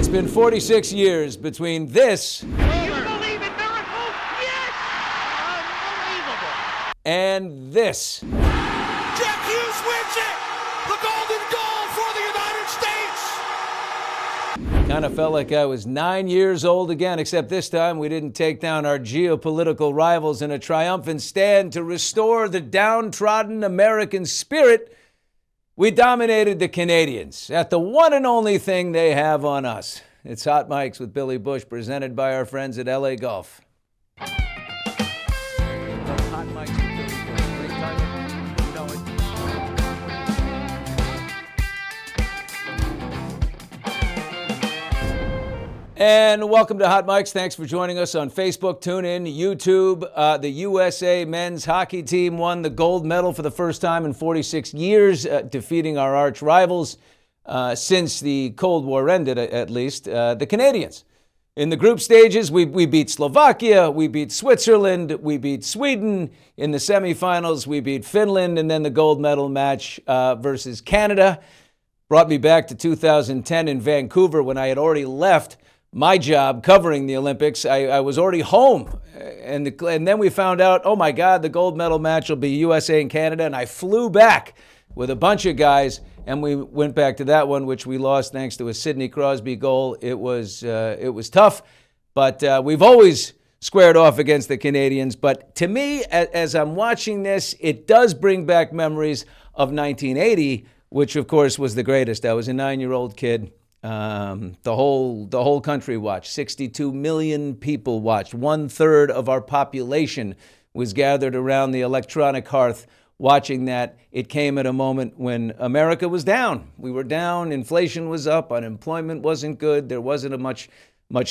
It's been 46 years between this. Can you believe it, miracle? Yes! Unbelievable! And this. Jack Hughes wins it! The golden goal for the United States! Kind of felt like I was 9 years old again, except this time we didn't take down our geopolitical rivals in a triumphant stand to restore the downtrodden American spirit. We dominated the Canadians at the one and only thing they have on us. It's Hot Mics with Billy Bush, presented by our friends at LAGOLF. Hot Mics with Billy Bush. Great title. You know it. And welcome to Hot Mics. Thanks for joining us on Facebook, TuneIn, YouTube. The USA men's hockey team won the gold medal for the first time in 46 years, defeating our arch rivals since the Cold War ended, at least, the Canadians. In the group stages, we beat Slovakia, we beat Switzerland, we beat Sweden. In the semifinals, we beat Finland, and then the gold medal match versus Canada brought me back to 2010 in Vancouver when I had already left my job covering the Olympics. I was already home, and then we found out, oh my God, the gold medal match will be USA and Canada, and I flew back with a bunch of guys, and we went back to that one, which we lost thanks to a Sidney Crosby goal. It was tough, but we've always squared off against the Canadians. But to me, as I'm watching this, it does bring back memories of 1980, which of course was the greatest. I was a 9-year-old kid. The whole country watched. 62 million people watched. 1/3 of our population was gathered around the electronic hearth watching that. It came at a moment when America was down. We were down. Inflation was up. Unemployment wasn't good. There wasn't much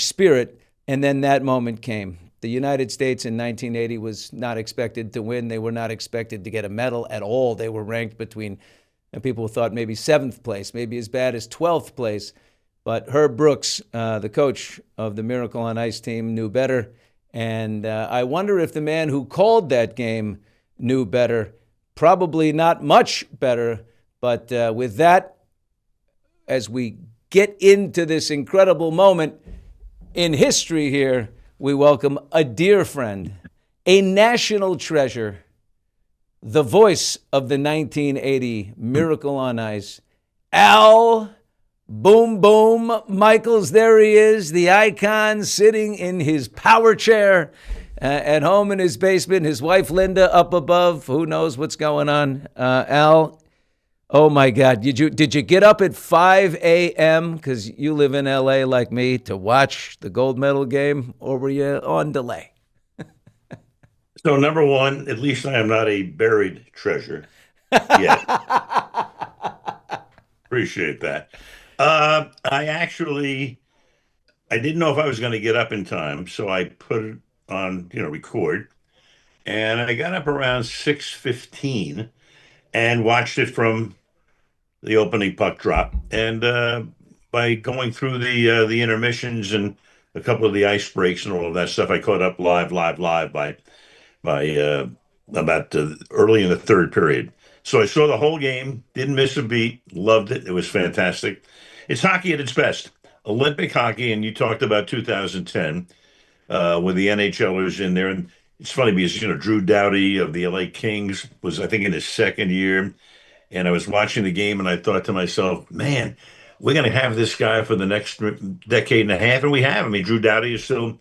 spirit. And then that moment came. The United States in 1980 was not expected to win. They were not expected to get a medal at all. They were ranked between, and people thought maybe 7th place, maybe as bad as 12th place. But Herb Brooks, the coach of the Miracle on Ice team, knew better. And I wonder if the man who called that game knew better. Probably not much better. But with that, as we get into this incredible moment in history here, we welcome a dear friend, a national treasure, the voice of the 1980 Miracle on Ice, Al Boom Boom Michaels. There he is, the icon, sitting in his power chair at home in his basement. His wife Linda up above. Who knows what's going on? Al, oh my God, did you get up at 5 a.m. because you live in LA like me to watch the gold medal game, or were you on delay? So number one, at least I am not a buried treasure yet. Appreciate that. I didn't know if I was going to get up in time, so I put it on, record, and I got up around 6:15 and watched it from the opening puck drop. And by going through the intermissions and a couple of the ice breaks and all of that stuff, I caught up live by about early in the third period. So I saw the whole game, didn't miss a beat, loved it. It was fantastic. It's hockey at its best. Olympic hockey, and you talked about 2010 with the NHLers in there. And it's funny because, Drew Doughty of the LA Kings was, I think, in his second year. And I was watching the game and I thought to myself, man, we're going to have this guy for the next decade and a half. And we have. I mean, Drew Doughty is still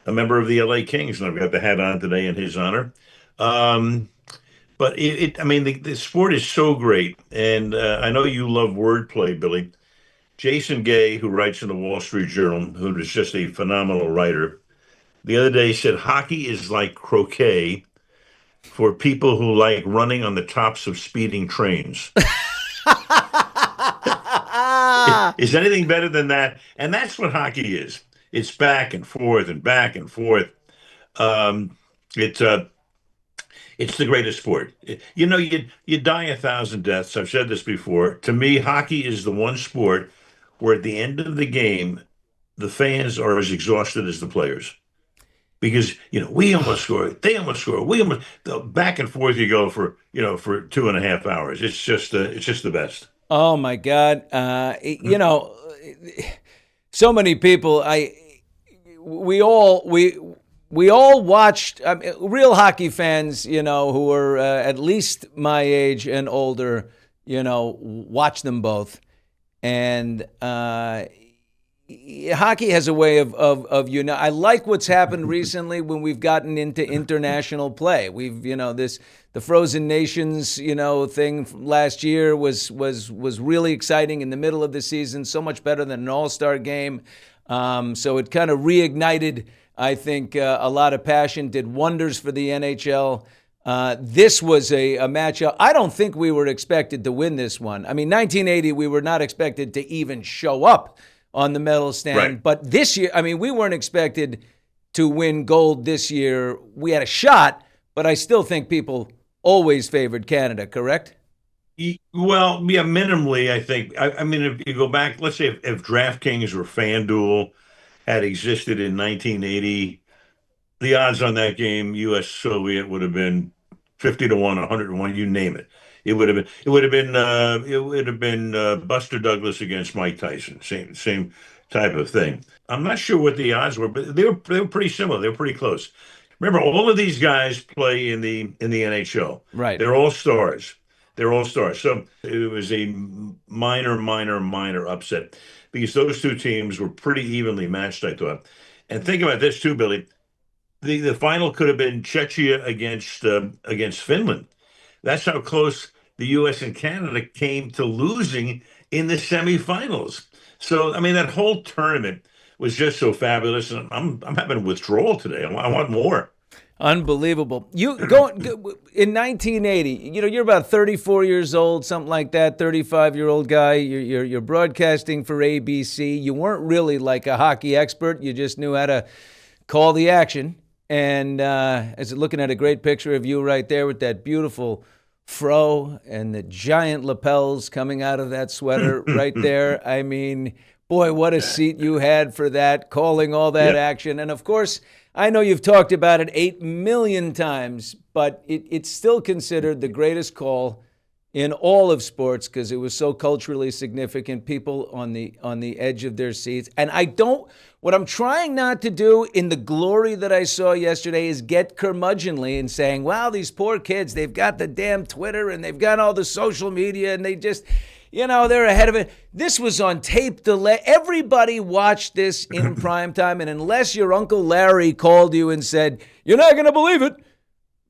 a member of the LA Kings, and I've got the hat on today in his honor. But the sport is so great, and I know you love wordplay, Billy. Jason Gay, who writes in the Wall Street Journal, who is just a phenomenal writer, the other day said hockey is like croquet for people who like running on the tops of speeding trains. Is anything better than that? And that's what hockey is. It's back and forth and back and forth. It's the greatest sport. You die 1,000 deaths. I've said this before. To me, hockey is the one sport where at the end of the game, the fans are as exhausted as the players. Because, we almost scored, they almost scored, back and forth you go for 2.5 hours. It's just the best. Oh my God. so many people. We all watched. I mean, real hockey fans, who are at least my age and older, watch them both. And hockey has a way of I like what's happened recently when we've gotten into international play. We've the Frozen Nations thing from last year was really exciting in the middle of the season, so much better than an all-star game. So it kind of reignited, I think, a lot of passion, did wonders for the NHL. This was a matchup. I don't think we were expected to win this one. I mean, 1980, we were not expected to even show up on the medal stand. Right. But this year, I mean, we weren't expected to win gold this year. We had a shot, but I still think people always favored Canada, correct? Well, yeah, minimally, I think. I mean, if you go back, let's say if DraftKings or FanDuel had existed in 1980, the odds on that game, U.S. Soviet, would have been 50 to 1, 100 to 1, you name it. It would have been Buster Douglas against Mike Tyson, same type of thing. I'm not sure what the odds were, but they were pretty similar. They were pretty close. Remember, all of these guys play in the NHL. Right. They're all stars. They're all stars. So it was a minor upset because those two teams were pretty evenly matched, I thought. And think about this too, Billy. The final could have been Czechia against Finland. That's how close the U.S. and Canada came to losing in the semifinals. So I mean, that whole tournament was just so fabulous, and I'm having withdrawal today. I want more. Unbelievable. You go in 1980. You're about 34 years old, something like that. 35-year-old guy. You're broadcasting for ABC. You weren't really like a hockey expert. You just knew how to call the action. And as looking at a great picture of you right there with that beautiful fro and the giant lapels coming out of that sweater right there. I mean, boy, what a seat you had for that, calling all that action. And of course, I know you've talked about it 8 million times, but it's still considered the greatest call in all of sports because it was so culturally significant. People on the edge of their seats. And what I'm trying not to do in the glory that I saw yesterday is get curmudgeonly and saying, wow, these poor kids, they've got the damn Twitter and they've got all the social media and they just, they're ahead of it. This was on tape delay. Everybody watched this in prime time. And unless your Uncle Larry called you and said, you're not going to believe it,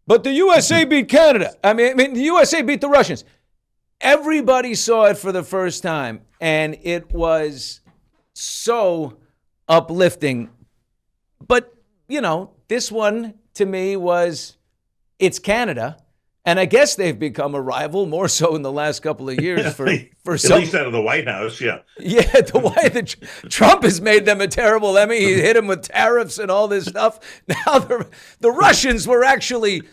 but the USA beat Canada. I mean, the USA beat the Russians. Everybody saw it for the first time. And it was so uplifting. But, this one to me it's Canada. And I guess they've become a rival more so in the last couple of years for at least out of the White House, yeah. Yeah, Trump has made them a terrible Emmy. He hit him with tariffs and all this stuff. Now the Russians were actually,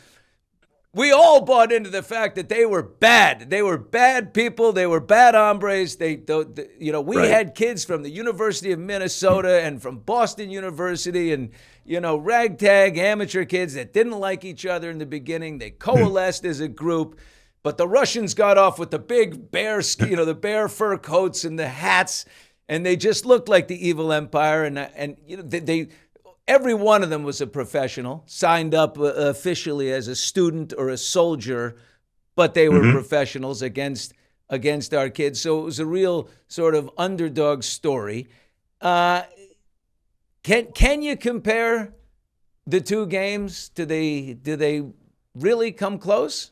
we all bought into the fact that they were bad. They were bad people. They were bad hombres. We had kids from the University of Minnesota and from Boston University and, ragtag amateur kids that didn't like each other in the beginning. They coalesced as a group, but the Russians got off with the big the bear fur coats and the hats, and they just looked like the evil empire. And they every one of them was a professional, signed up officially as a student or a soldier, but they were professionals against our kids. So it was a real sort of underdog story. Can you compare the two games? Do they really come close?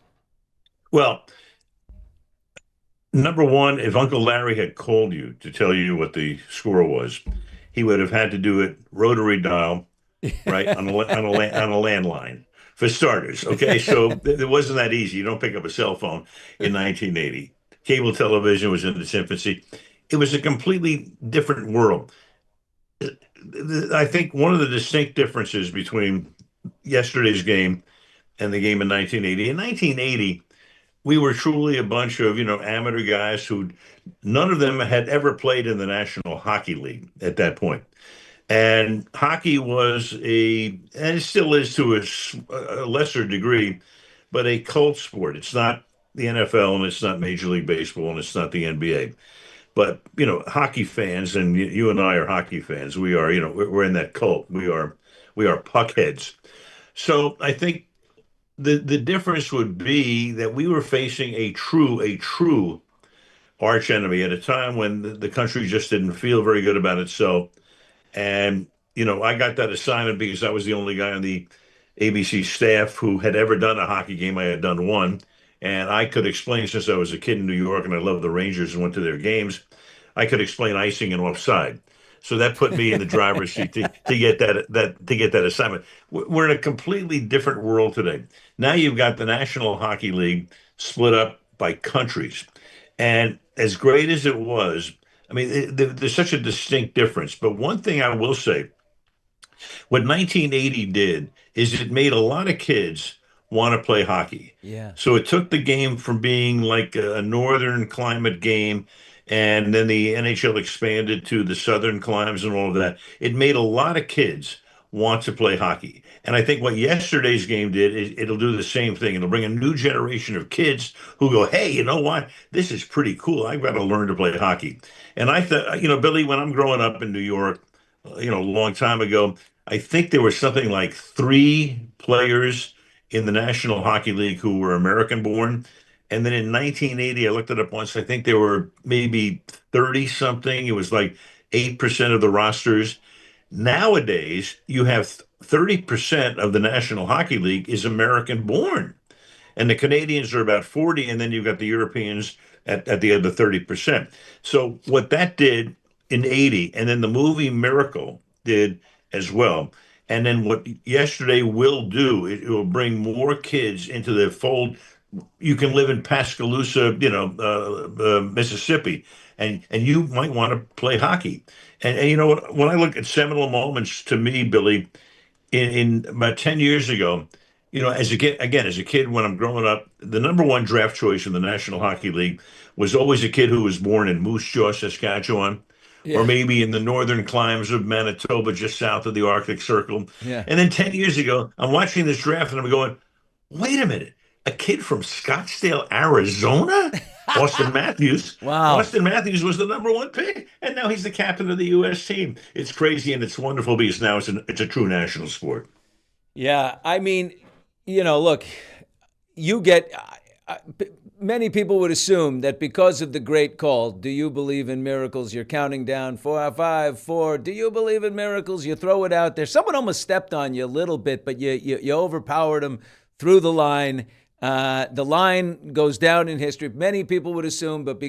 Well, number one, if Uncle Larry had called you to tell you what the score was, he would have had to do it rotary dial, right, on a landline, for starters. Okay, so it wasn't that easy. You don't pick up a cell phone in 1980. Cable television was in its infancy. It was a completely different world. I think one of the distinct differences between yesterday's game and the game in 1980. In 1980, we were truly a bunch of, amateur guys who none of them had ever played in the National Hockey League at that point. And hockey was and it still is to a lesser degree, but a cult sport. It's not the NFL and it's not Major League Baseball and it's not the NBA. But hockey fans, and you and I are hockey fans. We are, we're in that cult. We are puck heads. So I think the difference would be that we were facing a true arch enemy at a time when the country just didn't feel very good about itself. And, I got that assignment because I was the only guy on the ABC staff who had ever done a hockey game. I had done one. And I could explain, since I was a kid in New York and I loved the Rangers and went to their games, I could explain icing and offside. So that put me in the driver's seat to get that assignment. We're in a completely different world today. Now you've got the National Hockey League split up by countries. And as great as it was, I mean, there's such a distinct difference. But one thing I will say, what 1980 did is it made a lot of kids want to play hockey. Yeah. So it took the game from being like a northern climate game, and then the NHL expanded to the southern climes and all of that. It made a lot of kids want to play hockey. And I think what yesterday's game did is it'll do the same thing. It'll bring a new generation of kids who go, hey, you know what? This is pretty cool. I've got to learn to play hockey. And I thought, Billy, when I'm growing up in New York, a long time ago, I think there was something like three players in the National Hockey League who were American born. And then in 1980, I looked it up once. I think there were maybe 30 something. It was like 8% of the rosters. Nowadays, you have 30% of the National Hockey League is American born. And the Canadians are about 40, and then you've got the Europeans at the other 30%. So what that did in 80, and then the movie Miracle did as well. And then what yesterday will do, it will bring more kids into the fold. You can live in Pascagoula, Mississippi, and you might want to play hockey. And you know what? When I look at seminal moments to me, Billy, in about 10 years ago, as a kid, again, as a kid, when I'm growing up, the number one draft choice in the National Hockey League was always a kid who was born in Moose Jaw, Saskatchewan, or Yeah. maybe in the northern climes of Manitoba, just south of the Arctic Circle. Yeah. And then 10 years ago, I'm watching this draft and I'm going, wait a minute, a kid from Scottsdale, Arizona? Austin Matthews. Wow. Austin Matthews was the number one pick, and now he's the captain of the U.S. team. It's crazy and it's wonderful because now it's a true national sport. Yeah. I mean, look, you get. Many people would assume that because of the great call, do you believe in miracles? You're counting down 4, 5, 4. Do you believe in miracles? You throw it out there. Someone almost stepped on you a little bit, but you overpowered them through the line. The line goes down in history. Many people would assume, but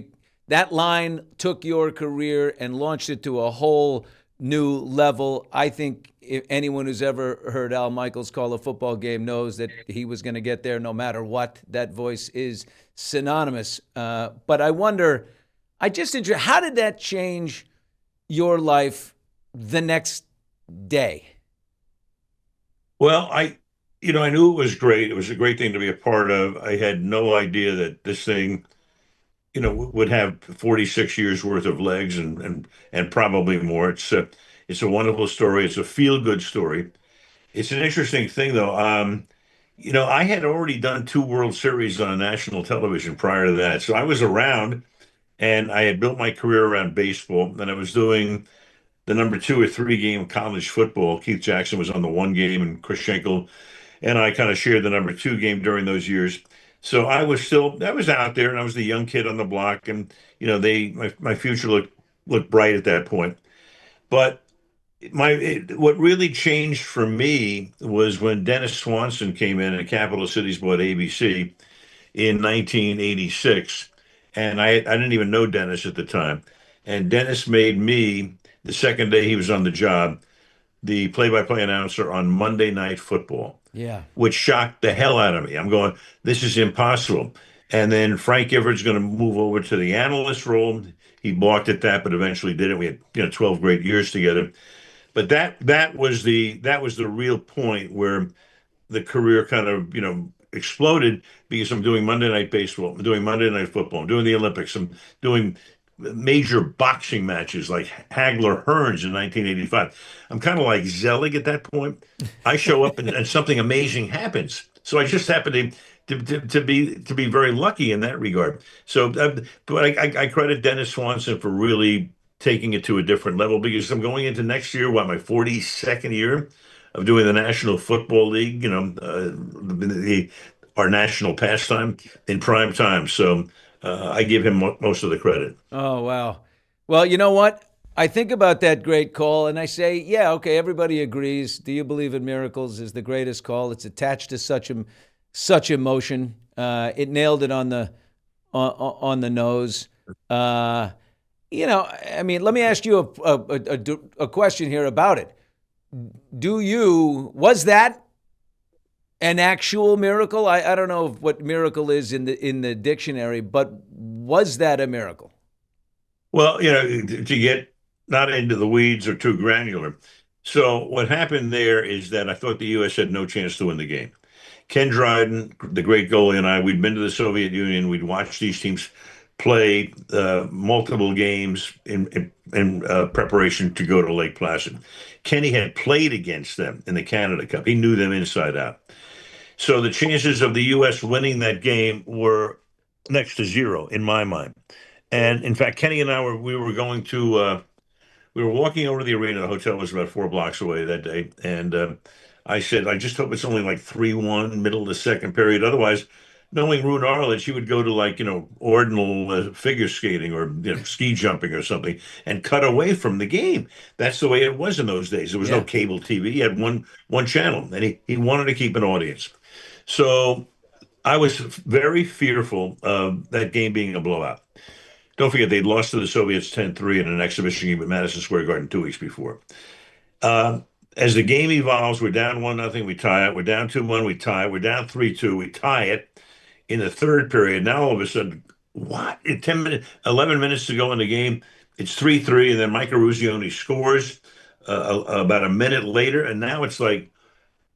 that line took your career and launched it to a whole new level. I think if anyone who's ever heard Al Michaels call a football game knows that he was going to get there no matter what. That voice is synonymous. But I wonder, how did that change your life the next day? Well, I knew it was great. It was a great thing to be a part of. I had no idea that this thing, would have 46 years worth of legs and probably more. It's a wonderful story. It's a feel-good story. It's an interesting thing, though. I had already done two World Series on national television prior to that, so I was around, and I had built my career around baseball, and I was doing the number 2 or 3 game college football. Keith Jackson was on the one game, and Chris Schenkel and I kind of shared the number 2 game during those years. So I was out there, and I was the young kid on the block, and my future looked bright at that point. But what really changed for me was when Dennis Swanson came in and Capital Cities bought ABC in 1986, and I didn't even know Dennis at the time, and Dennis made me, the second day he was on the job, the play-by-play announcer on Monday Night Football, Yeah. which shocked the hell out of me. I'm going, this is impossible. And then Frank Everett's going to move over to the analyst role. He balked at that, but eventually did it. We had 12 great years together. But that was the real point where the career kind of exploded, because I'm doing Monday Night Baseball, I'm doing Monday Night Football, I'm doing the Olympics, I'm doing major boxing matches like Hagler Hearns in 1985. I'm kind of like Zelig at that point. I show up and something amazing happens. So I just happened to be very lucky in that regard. So, but I credit Dennis Swanson for really taking it to a different level because I'm going into next year, what, my 42nd year of doing the National Football League, our national pastime in prime time. So I give him most of the credit. Oh, wow. Well, you know what? I think about that great call and I say, yeah, okay, everybody agrees. Do you believe in miracles is the greatest call. It's attached to such emotion. It nailed it on the nose. I mean, let me ask you a question here about it. Was that an actual miracle? I don't know what miracle is in the dictionary, but was that a miracle? Well, to get not into the weeds or too granular. So what happened there is that I thought the U.S. had no chance to win the game. Ken Dryden, the great goalie, and I, we'd been to the Soviet Union. We'd watched these teams play multiple games in preparation to go to Lake Placid. Kenny had played against them in the Canada Cup. He knew them inside out. So the chances of the U.S. winning that game were next to zero in my mind. And in fact, Kenny and I we were going to we were walking over to the arena. The hotel was about 4 blocks away that day, and I said, I just hope it's only like 3-1, middle of the second period. Otherwise, knowing Rune Arledge, he would go to like ordinal figure skating or ski jumping or something and cut away from the game. That's the way it was in those days. There was no Yeah. cable TV. He had one channel, and he wanted to keep an audience. So I was very fearful of that game being a blowout. Don't forget, they'd lost to the Soviets 10-3 in an exhibition game at Madison Square Garden 2 weeks before. Uh, as the game evolves, we're down 1-0, we tie it. We're down 2-1, we tie it. We're down 3-2, we tie it in the third period. Now all of a sudden, what? In 10 minutes, 11 minutes to go in the game, it's 3-3, and then Mike Eruzione scores about a minute later, and now it's like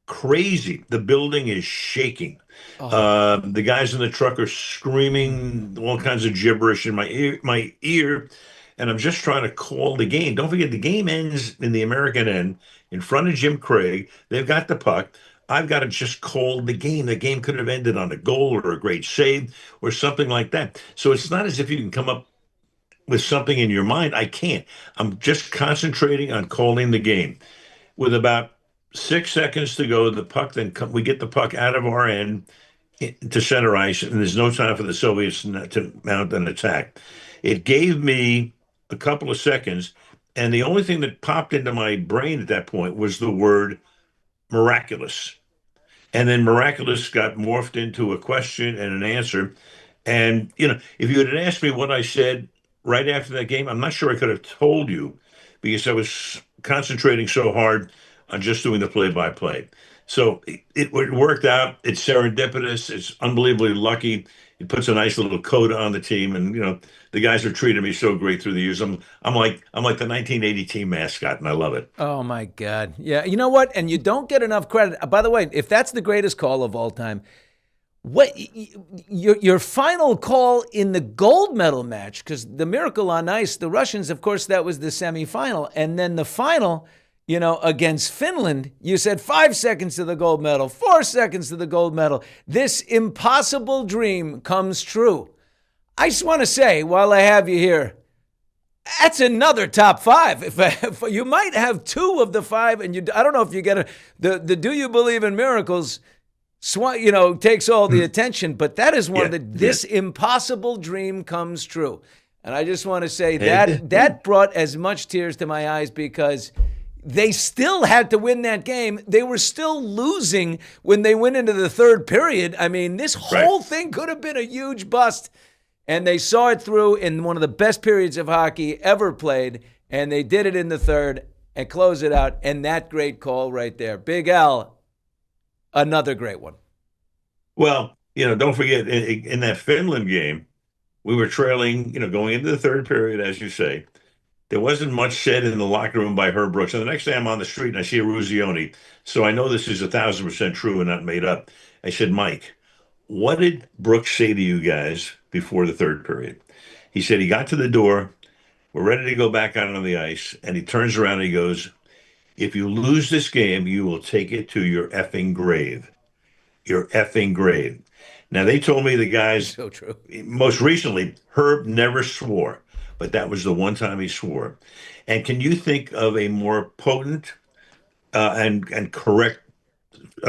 crazy. The building is shaking. Oh, The guys in the truck are screaming all kinds of gibberish in my ear, and I'm just trying to call the game. Don't forget, the game ends in the American end in front of Jim Craig. They've got the puck. I've got to just call the game. The game could have ended on a goal or a great save or something like that. So it's not as if you can come up with something in your mind. I can't. I'm just concentrating on calling the game. With about 6 seconds to go, we get the puck out of our end to center ice, and there's no time for the Soviets to mount an attack. It gave me a couple of seconds, and the only thing that popped into my brain at that point was the word miraculous. And then miraculous got morphed into a question and an answer. And, if you had asked me what I said right after that game, I'm not sure I could have told you because I was concentrating so hard on just doing the play-by-play. So it worked out. It's serendipitous. It's unbelievably lucky. It puts a nice little coda on the team, and the guys have treated me so great through the years. I'm like the 1980 team mascot, and I love it. oh my God. Yeah. You know what? And you don't get enough credit. By the way, if that's the greatest call of all time, your final call in the gold medal match, because the Miracle on Ice, the Russians, of course, that was the semifinal, and then the final, against Finland, you said 5 seconds to the gold medal, 4 seconds to the gold medal. This impossible dream comes true. I just want to say, while I have you here, that's another top five. If you might have two of the five, and I don't know if you get the Do You Believe in Miracles? Takes all the attention, but that is one that this impossible dream comes true. And I just want to say that brought as much tears to my eyes because they still had to win that game. They were still losing when they went into the third period. I mean, this whole thing could have been a huge bust. And they saw it through in one of the best periods of hockey ever played. And they did it in the third and close it out. And that great call right there. Big Al, another great one. Well, don't forget in that Finland game, we were trailing, going into the third period, as you say. There wasn't much said in the locker room by Herb Brooks. And the next day I'm on the street and I see Eruzione. So I know this is 1,000% true and not made up. I said, Mike, what did Brooks say to you guys before the third period? He said he got to the door. We're ready to go back out on the ice. And he turns around and he goes, if you lose this game, you will take it to your effing grave. Your effing grave. Now they told me the guys So true. most recently, Herb never swore, but that was the one time he swore. And can you think of a more potent and correct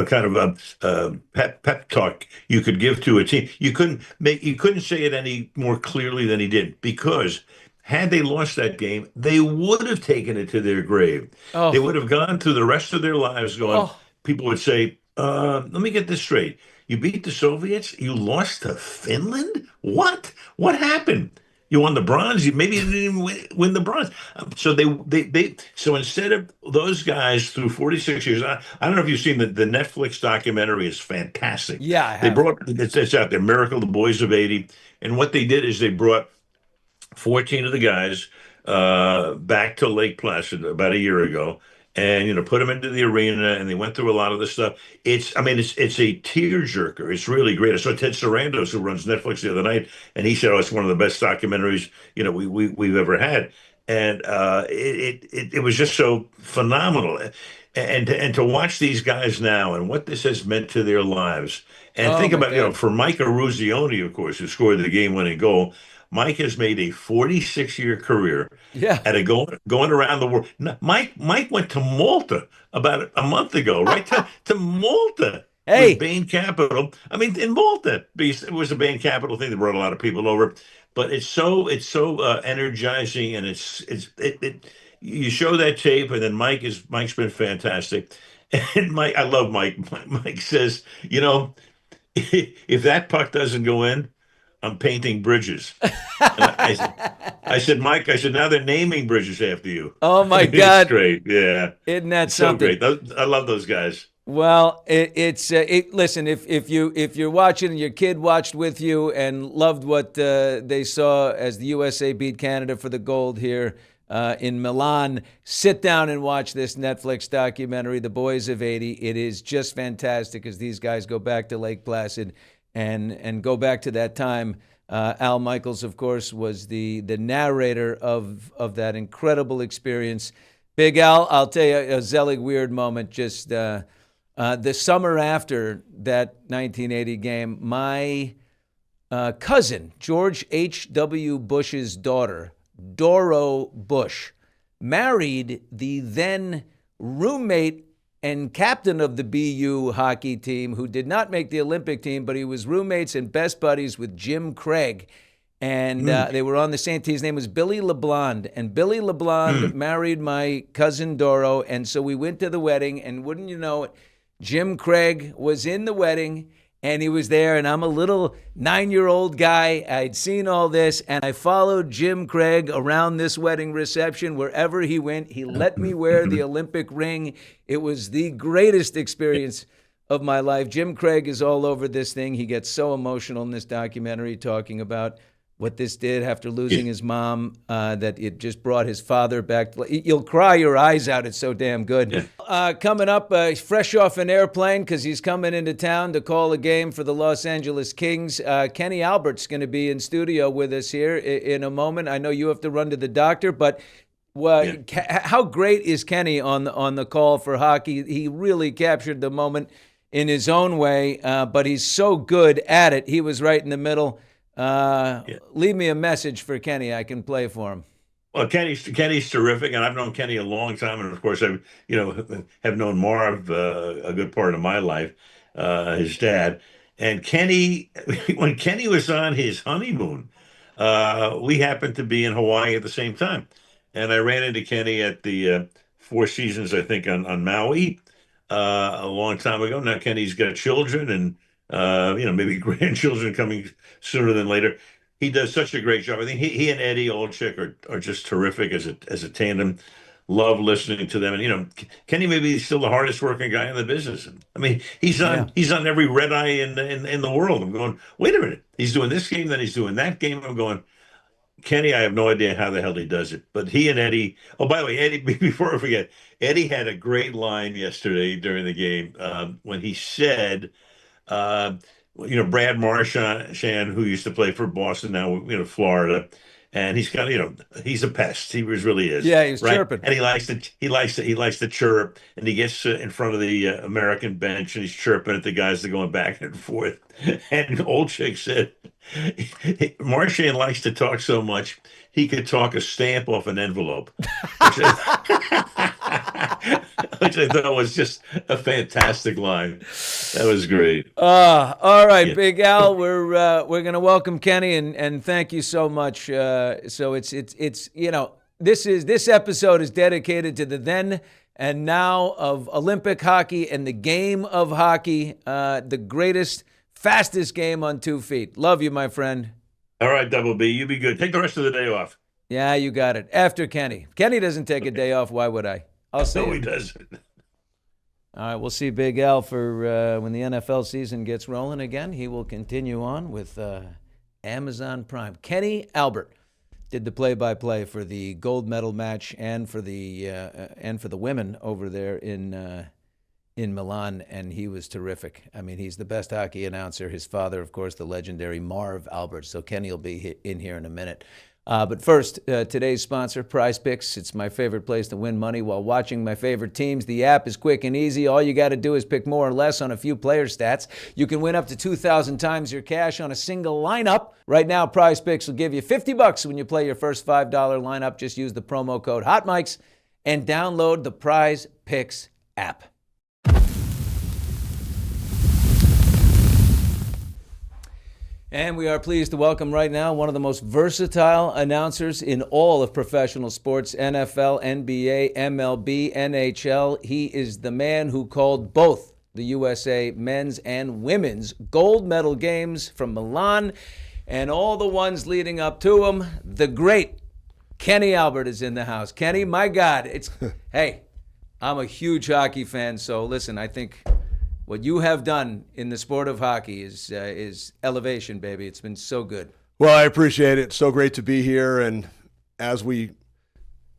kind of a pep talk you could give to a team? You couldn't say it any more clearly than he did, because had they lost that game, they would have taken it to their grave. They Oh, would have gone through the rest of their lives going. oh, People would say, "Let me get this straight. You beat the Soviets. You lost to Finland. What? What happened?" You won the bronze. Maybe you didn't even win the bronze. So instead of those guys through 46 years, I don't know if you've seen the Netflix documentary is fantastic. yeah, I They have. brought it's out there, Miracle, the Boys of 80. And what they did is they brought 14 of the guys back to Lake Placid about a year ago, and put them into the arena, and they went through a lot of the stuff. I mean, it's a tearjerker. It's really great. I saw Ted Sarandos, who runs Netflix, the other night, and he said, "Oh, it's one of the best documentaries we've ever had." And it was just so phenomenal. And to watch these guys now and what this has meant to their lives, and Oh think my about, God. for Mike Eruzione, of course, who scored the game-winning goal. Mike has made a 46-year career Yeah. at going around the world. Mike went to Malta about a month ago, right to Malta with Hey, Bain Capital. I mean, in Malta, because it was a Bain Capital thing that brought a lot of people over. But it's so energizing, and you show that tape, and then Mike's been fantastic. And I love Mike. Mike says, if that puck doesn't go in, I'm painting bridges. And I said, Mike, now they're naming bridges after you. oh my It's God. great. Yeah. Isn't that It's so something? great. I love those guys. Well, listen, if you're watching and your kid watched with you and loved what they saw as the USA beat Canada for the gold here in Milan, sit down and watch this Netflix documentary, The Boys of 80. It is just fantastic as these guys go back to Lake Placid and go back to that time. Al Michaels, of course, was the narrator of that incredible experience. Big Al, I'll tell you a Zelig weird moment. Just the summer after that 1980 game, my cousin, George H.W. Bush's daughter, Doro Bush, married the then roommate and captain of the BU hockey team, who did not make the Olympic team, but he was roommates and best buddies with Jim Craig. And Mm, they were on the same team. His name was Billy LeBlond. And Billy LeBlond mm. married my cousin Doro. And so we went to the wedding. And wouldn't you know it, Jim Craig was in the wedding, and he was there, and I'm a little 9-year-old guy. I'd seen all this, and I followed Jim Craig around this wedding reception wherever he went. He let me wear the Olympic ring. It was the greatest experience of my life. Jim Craig is all over this thing. He gets so emotional in this documentary talking about what this did after losing his mom, that it just brought his father back. You'll cry your eyes out. It's so damn good. Yeah. Coming up, fresh off an airplane because he's coming into town to call a game for the Los Angeles Kings. Kenny Albert's going to be in studio with us here in a moment. I know you have to run to the doctor, but how great is Kenny on the call for hockey? He really captured the moment in his own way, but he's so good at it. He was right in the middle. Yeah. Leave me a message for Kenny. I can play for him. Well, Kenny's terrific, and I've known Kenny a long time, and of course I've have known Marv a good part of my life, his dad. And Kenny, when Kenny was on his honeymoon, we happened to be in Hawaii at the same time, and I ran into Kenny at the Four Seasons, I think, on Maui, a long time ago. Now Kenny's got children, and maybe grandchildren coming sooner than later. He does such a great job. I think he and Eddie Olczyk are just terrific as a tandem. Love listening to them. And Kenny may be still the hardest working guy in the business. I mean, he's Yeah. on every red eye in the world. I'm going, wait a minute. He's doing this game, then he's doing that game. I'm going, Kenny, I have no idea how the hell he does it. But he and Eddie. Oh, by the way, Eddie, before I forget, Eddie had a great line yesterday during the game, when he said, uh, Brad Marchand, who used to play for Boston, now Florida, And he's got, he's a pest. He really is. Yeah, he's right. chirping. And he likes to chirp. And he gets in front of the American bench and he's chirping at the guys that are going back and forth. And old chick said, Marchand likes to talk so much he could talk a stamp off an envelope, which I thought was just a fantastic line. That was great. All right, Yeah. Big Al, we're gonna welcome Kenny and thank you so much. So it's this episode is dedicated to the then and now of Olympic hockey and the game of hockey, the greatest, fastest game on 2 feet. Love you, my friend. All right, Double B, you be good. Take the rest of the day off. Yeah, you got it. After Kenny. Kenny doesn't take a day off. Why would I? I'll see No, you. he doesn't. All right, we'll see Big Al for when the NFL season gets rolling again. He will continue on with Amazon Prime. Kenny Albert did the play-by-play for the gold medal match and for the women over there in Milan, and he was terrific. I mean, he's the best hockey announcer. His father, of course, the legendary Marv Albert. So Kenny will be in here in a minute. But first, today's sponsor, PrizePicks. It's my favorite place to win money while watching my favorite teams. The app is quick and easy. All you got to do is pick more or less on a few player stats. You can win up to 2,000 times your cash on a single lineup. Right now, PrizePicks will give you $50 when you play your first $5 lineup. Just use the promo code HOTMICS and download the PrizePicks app. And we are pleased to welcome right now one of the most versatile announcers in all of professional sports, NFL, NBA, MLB, NHL. He is the man who called both the USA men's and women's gold medal games from Milan and all the ones leading up to them. The great Kenny Albert is in the house. Kenny, my God, hey, I'm a huge hockey fan, so listen, I think what you have done in the sport of hockey is elevation, baby. It's been so good. Well, I appreciate it. It's so great to be here. And as we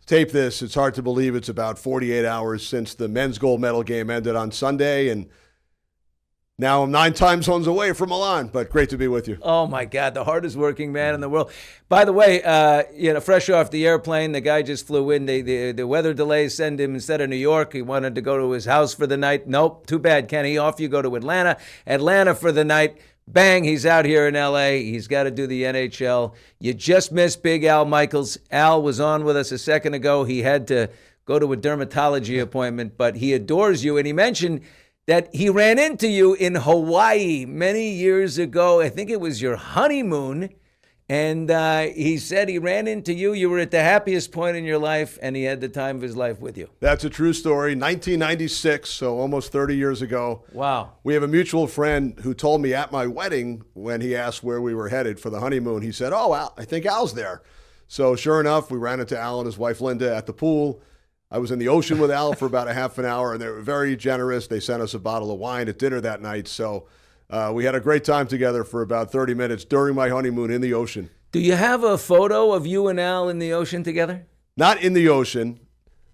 tape this, it's hard to believe it's about 48 hours since the men's gold medal game ended on Sunday. And now I'm 9 time zones away from Milan, but great to be with you. Oh, my God, the hardest working man in the world. By the way, fresh off the airplane, the guy just flew in. The weather delays send him instead of New York. He wanted to go to his house for the night. Nope, too bad, Kenny. Off you go to Atlanta. Atlanta for the night. Bang, he's out here in L.A. He's got to do the NHL. You just missed Big Al Michaels. Al was on with us a second ago. He had to go to a dermatology appointment, but he adores you. And he mentioned that he ran into you in Hawaii many years ago. I think it was your honeymoon. And he said he ran into you. You were at the happiest point in your life, and he had the time of his life with you. That's a true story. 1996, so almost 30 years ago. Wow. We have a mutual friend who told me at my wedding, when he asked where we were headed for the honeymoon, he said, "Oh, Al, I think Al's there." So sure enough, we ran into Al and his wife Linda at the pool. I was in the ocean with Al for about a half an hour, and they were very generous. They sent us a bottle of wine at dinner that night. So we had a great time together for about 30 minutes during my honeymoon in the ocean. Do you have a photo of you and Al in the ocean together? Not in the ocean.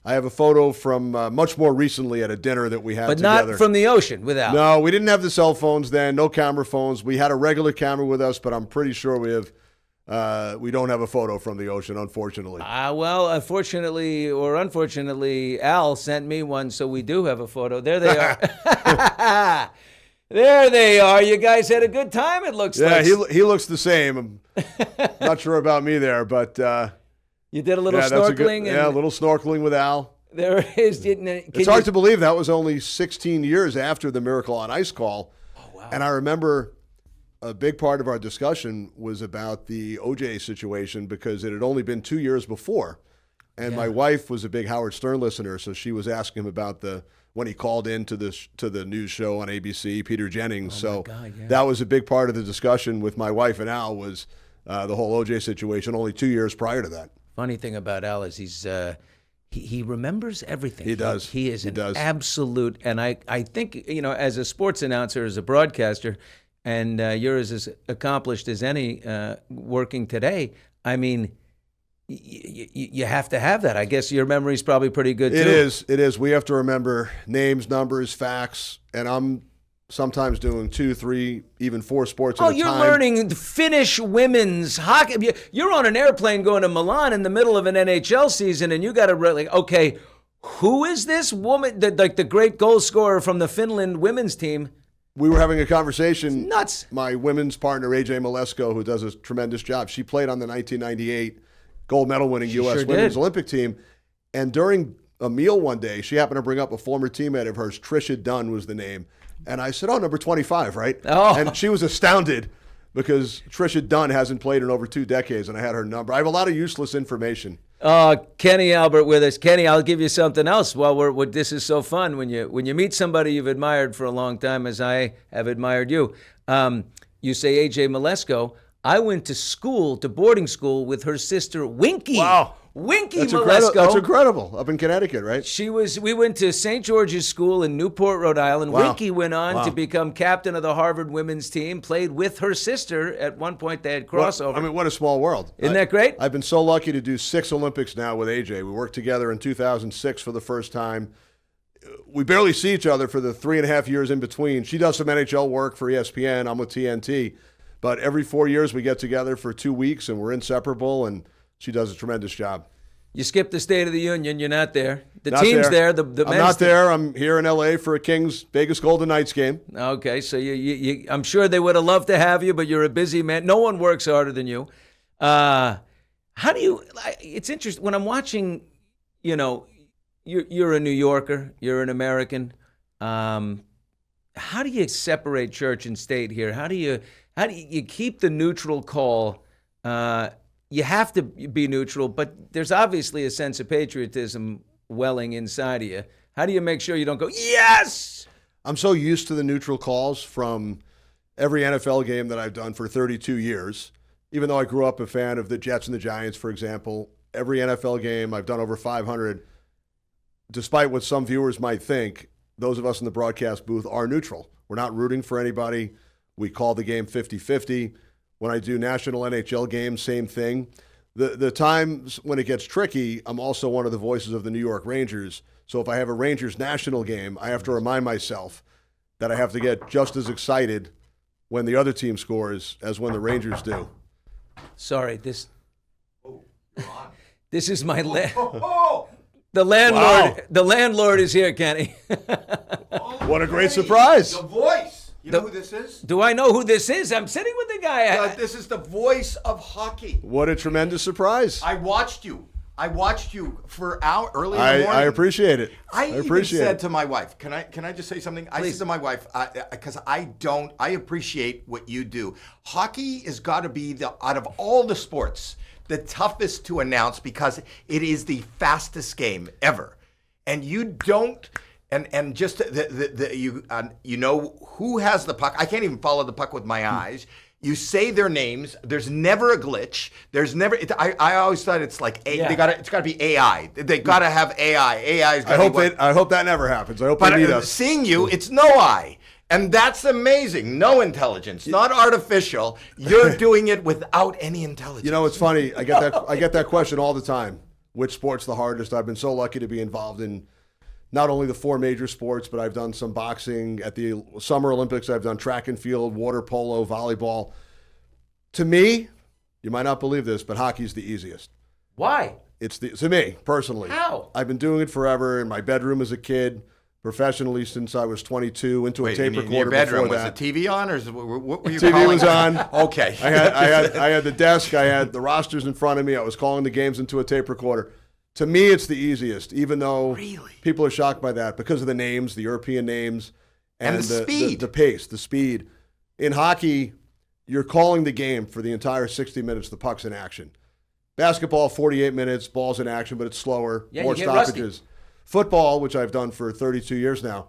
I have a photo from much more recently at a dinner that we had But together. not from the ocean with Al? No, we didn't have the cell phones then, no camera phones. We had a regular camera with us, but I'm pretty sure we don't have a photo from the ocean, unfortunately. Well, unfortunately or unfortunately, Al sent me one, so we do have a photo. There they are. There they are. You guys had a good time, it looks like. Yeah, he looks the same. I'm not sure about me there, but you did a little that's snorkeling. a little snorkeling with Al. There it is. It's hard to believe that was only 16 years after the Miracle on Ice call. Oh, wow. And I remember a big part of our discussion was about the OJ situation because it had only been 2 years before. And my wife was a big Howard Stern listener, so she was asking him about when he called in to the news show on ABC, Peter Jennings. That was a big part of the discussion with my wife and Al was the whole OJ situation only 2 years prior to that. Funny thing about Al is he remembers everything. He does. He is an absolute, and I think, as a sports announcer, as a broadcaster, and you're as accomplished as any working today, I mean, you have to have that. I guess your memory's probably pretty good, too. It is. We have to remember names, numbers, facts, and I'm sometimes doing 2, 3, even 4 sports at a time. Oh, you're learning Finnish women's hockey. You're on an airplane going to Milan in the middle of an NHL season, and you got to okay, who is this woman, the great goal scorer from the Finland women's team? We were having a conversation. Nuts. My women's partner, AJ Malesko, who does a tremendous job, she played on the 1998 gold medal winning U.S. women's Olympic team. And during a meal one day, she happened to bring up a former teammate of hers, Trisha Dunn was the name. And I said, number 25, right? Oh. And she was astounded because Trisha Dunn hasn't played in over 2 decades, and I had her number. I have a lot of useless information. Kenny Albert with us. Kenny, I'll give you something else. This is so fun when you meet somebody you've admired for a long time, as I have admired you. You say AJ Malesko. I went to boarding school with her sister Winky. Wow. Winky That's Malesko. That's incredible. Up in Connecticut, right? We went to St. George's School in Newport, Rhode Island. Wow. Winky went on to become captain of the Harvard women's team, played with her sister. At one point, they had crossover. What a small world. Isn't that great? I've been so lucky to do 6 Olympics now with AJ. We worked together in 2006 for the first time. We barely see each other for the 3.5 years in between. She does some NHL work for ESPN. I'm with TNT. But every 4 years, we get together for 2 weeks, and we're inseparable, and she does a tremendous job. You skipped the State of the Union. You're not there. The not team's there. I'm not there. I'm here in L.A. for a Kings Vegas Golden Knights game. Okay, so I'm sure they would have loved to have you, but you're a busy man. No one works harder than you. How do you? It's interesting when I'm watching. You're a New Yorker. You're an American. How do you separate church and state here? How do you keep the neutral call? You have to be neutral, but there's obviously a sense of patriotism welling inside of you. How do you make sure you don't go, yes? I'm so used to the neutral calls from every NFL game that I've done for 32 years. Even though I grew up a fan of the Jets and the Giants, for example, every NFL game, I've done over 500. Despite what some viewers might think, those of us in the broadcast booth are neutral. We're not rooting for anybody. We call the game 50-50. When I do national NHL games, same thing. The times when it gets tricky, I'm also one of the voices of the New York Rangers. So if I have a Rangers national game, I have to remind myself that I have to get just as excited when the other team scores as when the Rangers do. Sorry, this is my the landlord. Wow. The landlord is here, Kenny. What a great surprise! The voice. You know who this is? Do I know who this is? I'm sitting with the guy. This is the voice of hockey. What a tremendous surprise! I watched you for hours early in the morning. I appreciate it. I even said to my wife, can I just say something? Please. I said to my wife, because I appreciate what you do. Hockey has got to be out of all the sports, the toughest to announce because it is the fastest game ever. And you don't, and just you know who has the puck. I can't even follow the puck with my eyes. You say their names. There's never a glitch. There's never. I always thought it's like it's got to be AI. They got to have AI. AI is. I hope that never happens. I hope they need us. Seeing you, it's no eye, and that's amazing. No intelligence, not artificial. You're doing it without any intelligence. You know, it's funny. I get that question all the time. Which sport's the hardest? I've been so lucky to be involved in not only the 4 major sports, but I've done some boxing. At the Summer Olympics, I've done track and field, water polo, volleyball. To me, you might not believe this, but hockey's the easiest. Why? To me, personally. How? I've been doing it forever in my bedroom as a kid, professionally since I was 22, into a tape recorder in your bedroom, before that. Was the TV on, or what were you TV calling? was on. Okay. I had the desk. I had the rosters in front of me. I was calling the games into a tape recorder. To me, it's the easiest, even though people are shocked by that because of the names, the European names, and the speed, the pace, the speed. In hockey, you're calling the game for the entire 60 minutes. The puck's in action. Basketball, 48 minutes, ball's in action, but it's slower, more stoppages. Rusty. Football, which I've done for 32 years now,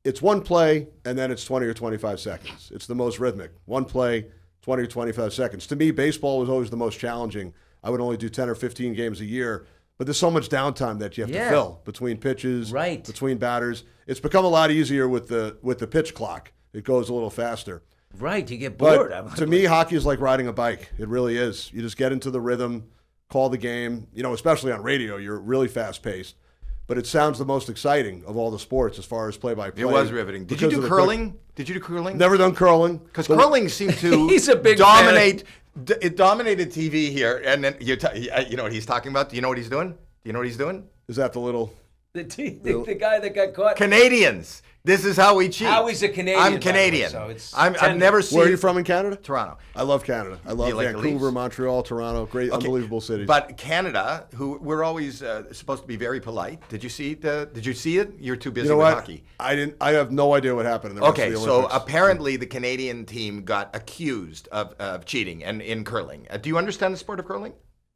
it's one play, and then it's 20 or 25 seconds. It's the most rhythmic. One play, 20 or 25 seconds. To me, baseball was always the most challenging. I would only do 10 or 15 games a year. But there's so much downtime that you have to fill between pitches, between batters. It's become a lot easier with the pitch clock. It goes a little faster. Right, you get bored. But to me, hockey is like riding a bike. It really is. You just get into the rhythm, call the game. You know, especially on radio, you're really fast-paced. but it sounds the most exciting of all the sports as far as play-by-play. It was riveting. Did you because do of the curling? Did you do curling? Never done curling. Because curling seemed to He's a big dominate. It dominated TV here, and then you know what he's talking about. Do you know what he's doing? Do you know what he's doing? Is that the little? The guy that got caught. Canadians. This is how we cheat. Howie's a Canadian. I'm Canadian. So it's I've never seen. Where are you from in Canada? Toronto. I love Canada. I love you like the Vancouver, Leafs? Montreal, Toronto. Great, unbelievable cities. But Canada, who we're always supposed to be very polite. Did you see it? You're too busy you know with what? hockey. I didn't. I have no idea what happened in the rest Okay, of the so Olympics. apparently the Canadian team got accused of cheating and in curling. Do you understand the sport of curling?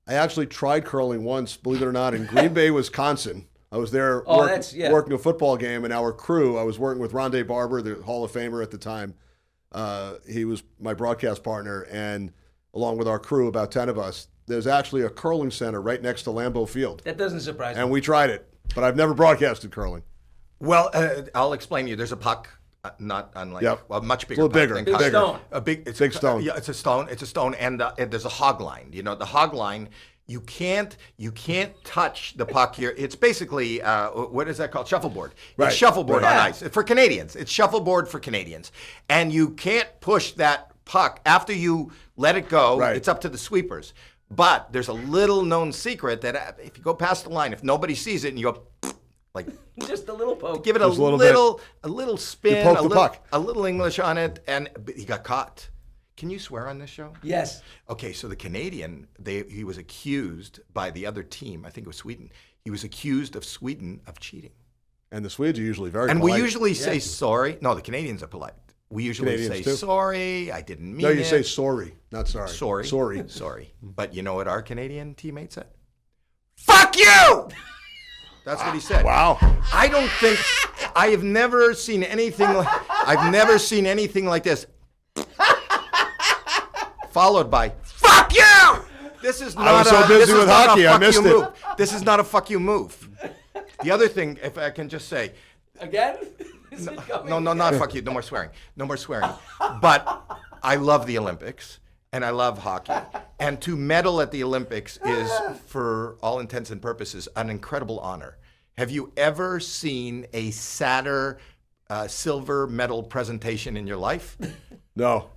I actually tried curling once, believe it or not, in Green Bay, Wisconsin. I was there working a football game, and our crew, I was working with Rondé Barber, the Hall of Famer at the time. He was my broadcast partner, and along with our crew, about 10 of us, there's actually a curling center right next to Lambeau Field. That doesn't surprise me. And we tried it, but I've never broadcasted curling. Well, I'll explain to you. There's a puck, not unlike a much bigger, a little bigger, puck than big hockey. stone. It's Big stone. Yeah, it's a stone. It's a stone, and there's a hog line. You know, the hog line. You can't touch the puck here. It's basically what is that called? Shuffleboard. Right. It's shuffleboard Right. on ice for Canadians. It's shuffleboard for Canadians, and you can't push that puck after you let it go. Right. It's up to the sweepers. But there's a little known secret that if you go past the line, if nobody sees it, and you go like Just a little poke. give it a Just a little little spin, poke the puck. a little English on it, and he got caught. Can you swear on this show? Yes. Okay, so the Canadian, he was accused by the other team, I think it was Sweden. He was accused of Sweden of cheating. And the Swedes are usually very And polite. we usually say sorry. No, the Canadians are polite. We usually Canadians say too. sorry, I didn't mean No, it. you say sorry, not sorry. Sorry. Sorry. Sorry. But you know what our Canadian teammate said? Fuck you! That's what he said. Wow. I don't think I have never seen anything like this. Followed by fuck you. This is not was so a, busy this is with not hockey, a I fuck missed you it. move. This is not a fuck you move. The other thing, if I can just say, Again? Is it coming? no, not fuck you. No more swearing. No more swearing. But I love the Olympics and I love hockey. And to medal at the Olympics is, for all intents and purposes, an incredible honor. Have you ever seen a sadder silver medal presentation in your life? No.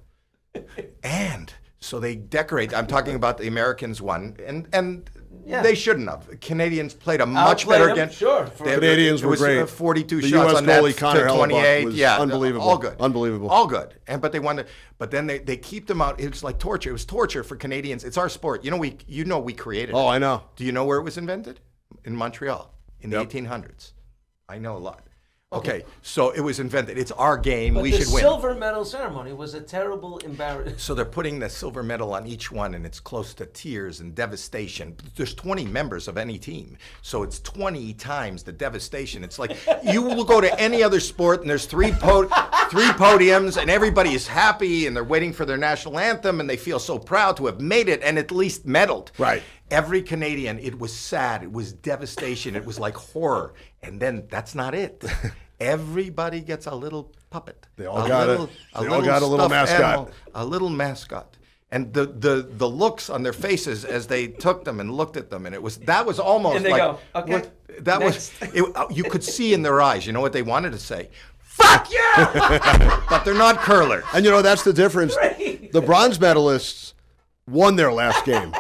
And so they decorate. I'm talking about the Americans won, and Yeah. they shouldn't have. Canadians played a much Outplayed better them, game. sure. Canadians were great. 42 The shots US on net goalie, Connor to 28. Hellebuck, was Yeah, unbelievable. All good. Unbelievable. All good. But they won. But then they keep them out. It was like torture. It was torture for Canadians. It's our sport. You know we created it. Oh, I know. Do you know where it was invented? In Montreal in the Yep. 1800s. I know a lot. Okay, so it was invented. It's our game. But We the should win. silver medal ceremony was a terrible embarrassment. So they're putting the silver medal on each one, and it's close to tears and devastation. There's 20 members of any team, so it's 20 times the devastation. It's like you will go to any other sport, and there's three podiums, and everybody is happy, and they're waiting for their national anthem, and they feel so proud to have made it and at least medaled. Right. Every Canadian, it was sad, it was devastation, it was like horror, and then that's not it. Everybody gets a little puppet. They all got a little stuffed mascot. animal, a little mascot. And the looks on their faces as they took them and looked at them, and that was almost And they like go, okay, what, that next. was you could see in their eyes. You know what they wanted to say? Fuck yeah! But they're not curlers. And that's the difference. Right. The bronze medalists won their last game.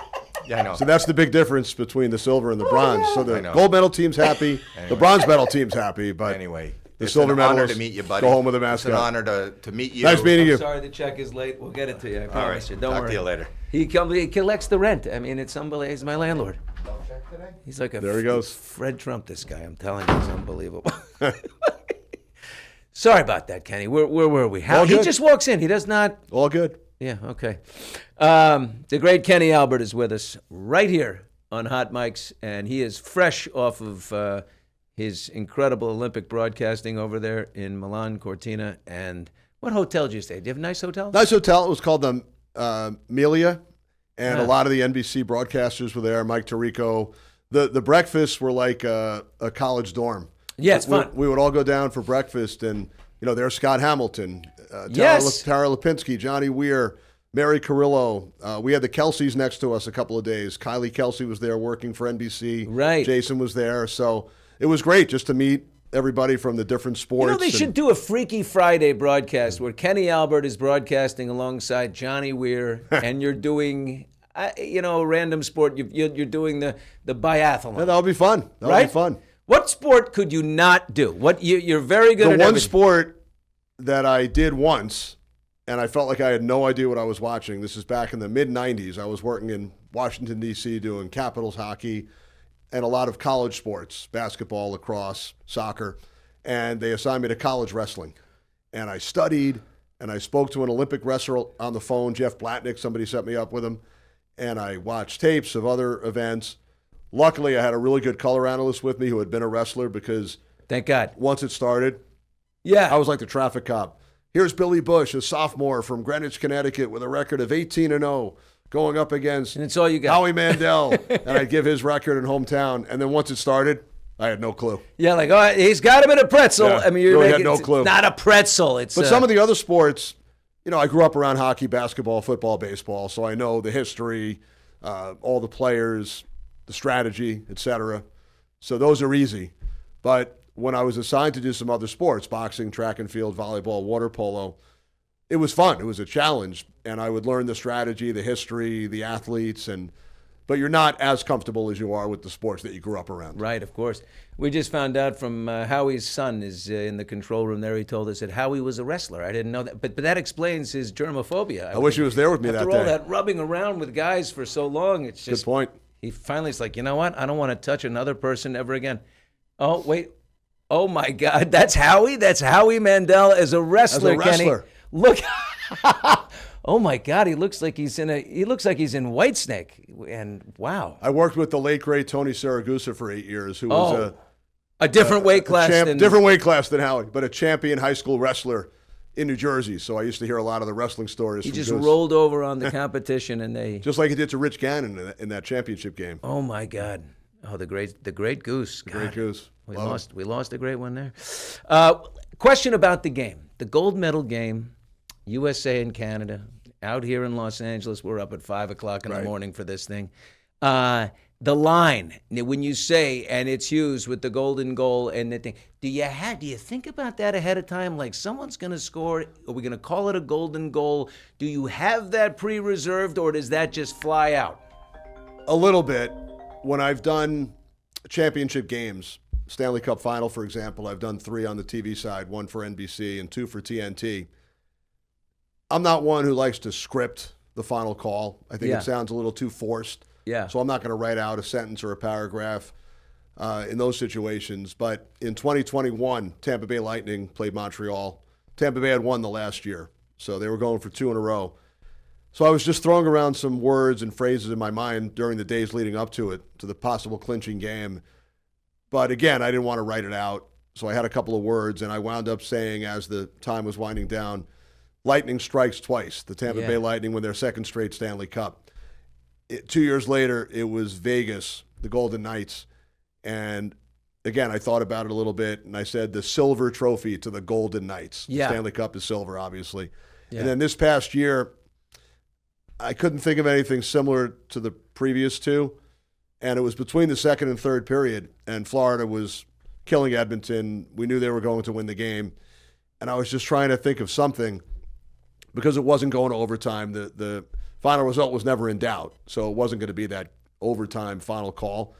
Yeah, I know. So that's the big difference between the silver and the bronze. So I the know. gold medal team's happy, the bronze medal team's happy, but Anyway, the it's silver an honor medalists to meet you, buddy. go home with a It's mascot. an honor to meet you. Nice meeting you. Sorry the check is late. We'll get it to you. I promise you. Don't Talk worry. to you later. He collects the rent. I mean, it's unbelievable. He's my landlord. He's like There he goes. Fred Trump, this guy. I'm telling you, he's unbelievable. Sorry about that, Kenny. Where were we? How All he good. just walks in. He does not. All good. Yeah, okay. The great Kenny Albert is with us right here on Hot Mics, and he is fresh off of his incredible Olympic broadcasting over there in Milan Cortina. And what hotel did you stay? Do you have a nice hotel? Nice hotel. It was called the Melia, and Yeah. a lot of the NBC broadcasters were there. Mike Tirico. The breakfasts were like a college dorm. Yeah, it's fun. We would all go down for breakfast, and there's Scott Hamilton, Yes. Tara Lipinski, Johnny Weir, Mary Carrillo. We had the Kelseys next to us a couple of days. Kylie Kelsey was there working for NBC. Right. Jason was there. So it was great just to meet everybody from the different sports. They should do a Freaky Friday broadcast where Kenny Albert is broadcasting alongside Johnny Weir, and you're doing, a random sport. You're doing the biathlon. Yeah, that'll be fun. That'll be fun. What sport could you not do? You're very good at the one everything. sport that I did once, and I felt like I had no idea what I was watching. This is back in the mid-'90s. I was working in Washington, D.C., doing Capitals hockey and a lot of college sports, basketball, lacrosse, soccer, and they assigned me to college wrestling. And I studied, and I spoke to an Olympic wrestler on the phone, Jeff Blatnick. Somebody set me up with him, and I watched tapes of other events. Luckily, I had a really good color analyst with me who had been a wrestler because thank God. Once it started, yeah, I was like the traffic cop. Here's Billy Bush, a sophomore from Greenwich, Connecticut, with a record of 18-0, going up against and it's all you got. Howie Mandel. And I'd give his record in hometown. And then once it started, I had no clue. Yeah, like, he's got him in a pretzel. Yeah, I mean, you really had no clue. It's not a pretzel. It's but some of the other sports, I grew up around hockey, basketball, football, baseball, so I know the history, all the players, the strategy, etc. So those are easy. But when I was assigned to do some other sports, boxing, track and field, volleyball, water polo, it was fun. It was a challenge, and I would learn the strategy, the history, the athletes, but you're not as comfortable as you are with the sports that you grew up around. Right, of course. We just found out from Howie's son is in the control room there. He told us that Howie was a wrestler. I didn't know that, but that explains his germophobia. I wish he was there with me that day. After all that rubbing around with guys for so long, it's just... Good point. He finally is like, you know what? I don't want to touch another person ever again. Oh, wait. Oh, my God. That's Howie? That's Howie Mandel as a wrestler, Kenny. Look. Oh, my God. He looks like he's in Whitesnake. And wow. I worked with the late, great Tony Saragusa for 8 years, who was a different weight class different weight class than Howie, but a champion high school wrestler in New Jersey. So I used to hear a lot of the wrestling stories. He from just Goose. Rolled over on the competition, and they just like he did to Rich Gannon in that championship game. Oh my God! Oh, the great Goose. The great Goose. We lost a great one there. Question about the game, the gold medal game, USA and Canada. Out here in Los Angeles, we're up at 5:00 in the morning for this thing. The line, when you say, and it's used with the golden goal and the thing, do you think about that ahead of time? Like, someone's going to score, are we going to call it a golden goal? Do you have that pre-reserved, or does that just fly out? A little bit. When I've done championship games, Stanley Cup Final, for example, I've done 3 on the TV side, 1 for NBC and 2 for TNT. I'm not one who likes to script the final call. I think it sounds a little too forced. Yeah. So I'm not going to write out a sentence or a paragraph in those situations. But in 2021, Tampa Bay Lightning played Montreal. Tampa Bay had won the last year, so they were going for 2 in a row. So I was just throwing around some words and phrases in my mind during the days leading up to it, to the possible clinching game. But again, I didn't want to write it out, so I had a couple of words, and I wound up saying, as the time was winding down, Lightning strikes twice. The Tampa Bay Lightning win their second straight Stanley Cup. 2 years later, it was Vegas, the Golden Knights. And again, I thought about it a little bit, and I said the silver trophy to the Golden Knights. Yeah. The Stanley Cup is silver, obviously. Yeah. And then this past year, I couldn't think of anything similar to the previous 2. And it was between the second and third period, and Florida was killing Edmonton. We knew they were going to win the game. And I was just trying to think of something, because it wasn't going to overtime. The final result was never in doubt, so it wasn't going to be that overtime final call.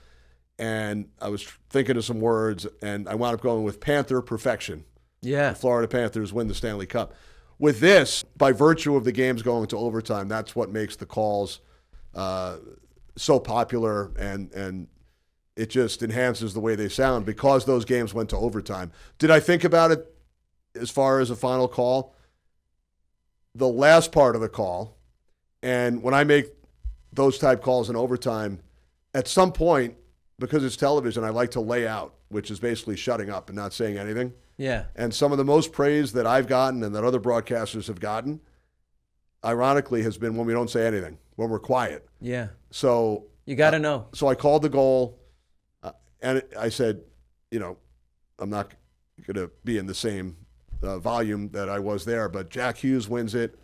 And I was thinking of some words, and I wound up going with Panther perfection. Yeah. The Florida Panthers win the Stanley Cup. With this, by virtue of the games going to overtime, that's what makes the calls so popular, and it just enhances the way they sound because those games went to overtime. Did I think about it as far as a final call? The last part of the call, and when I make those type calls in overtime, at some point, because it's television, I like to lay out, which is basically shutting up and not saying anything. Yeah. And some of the most praise that I've gotten and that other broadcasters have gotten, ironically, has been when we don't say anything, when we're quiet. Yeah. So you got to know. So I called the goal, and I said, I'm not going to be in the same volume that I was there, but Jack Hughes wins it.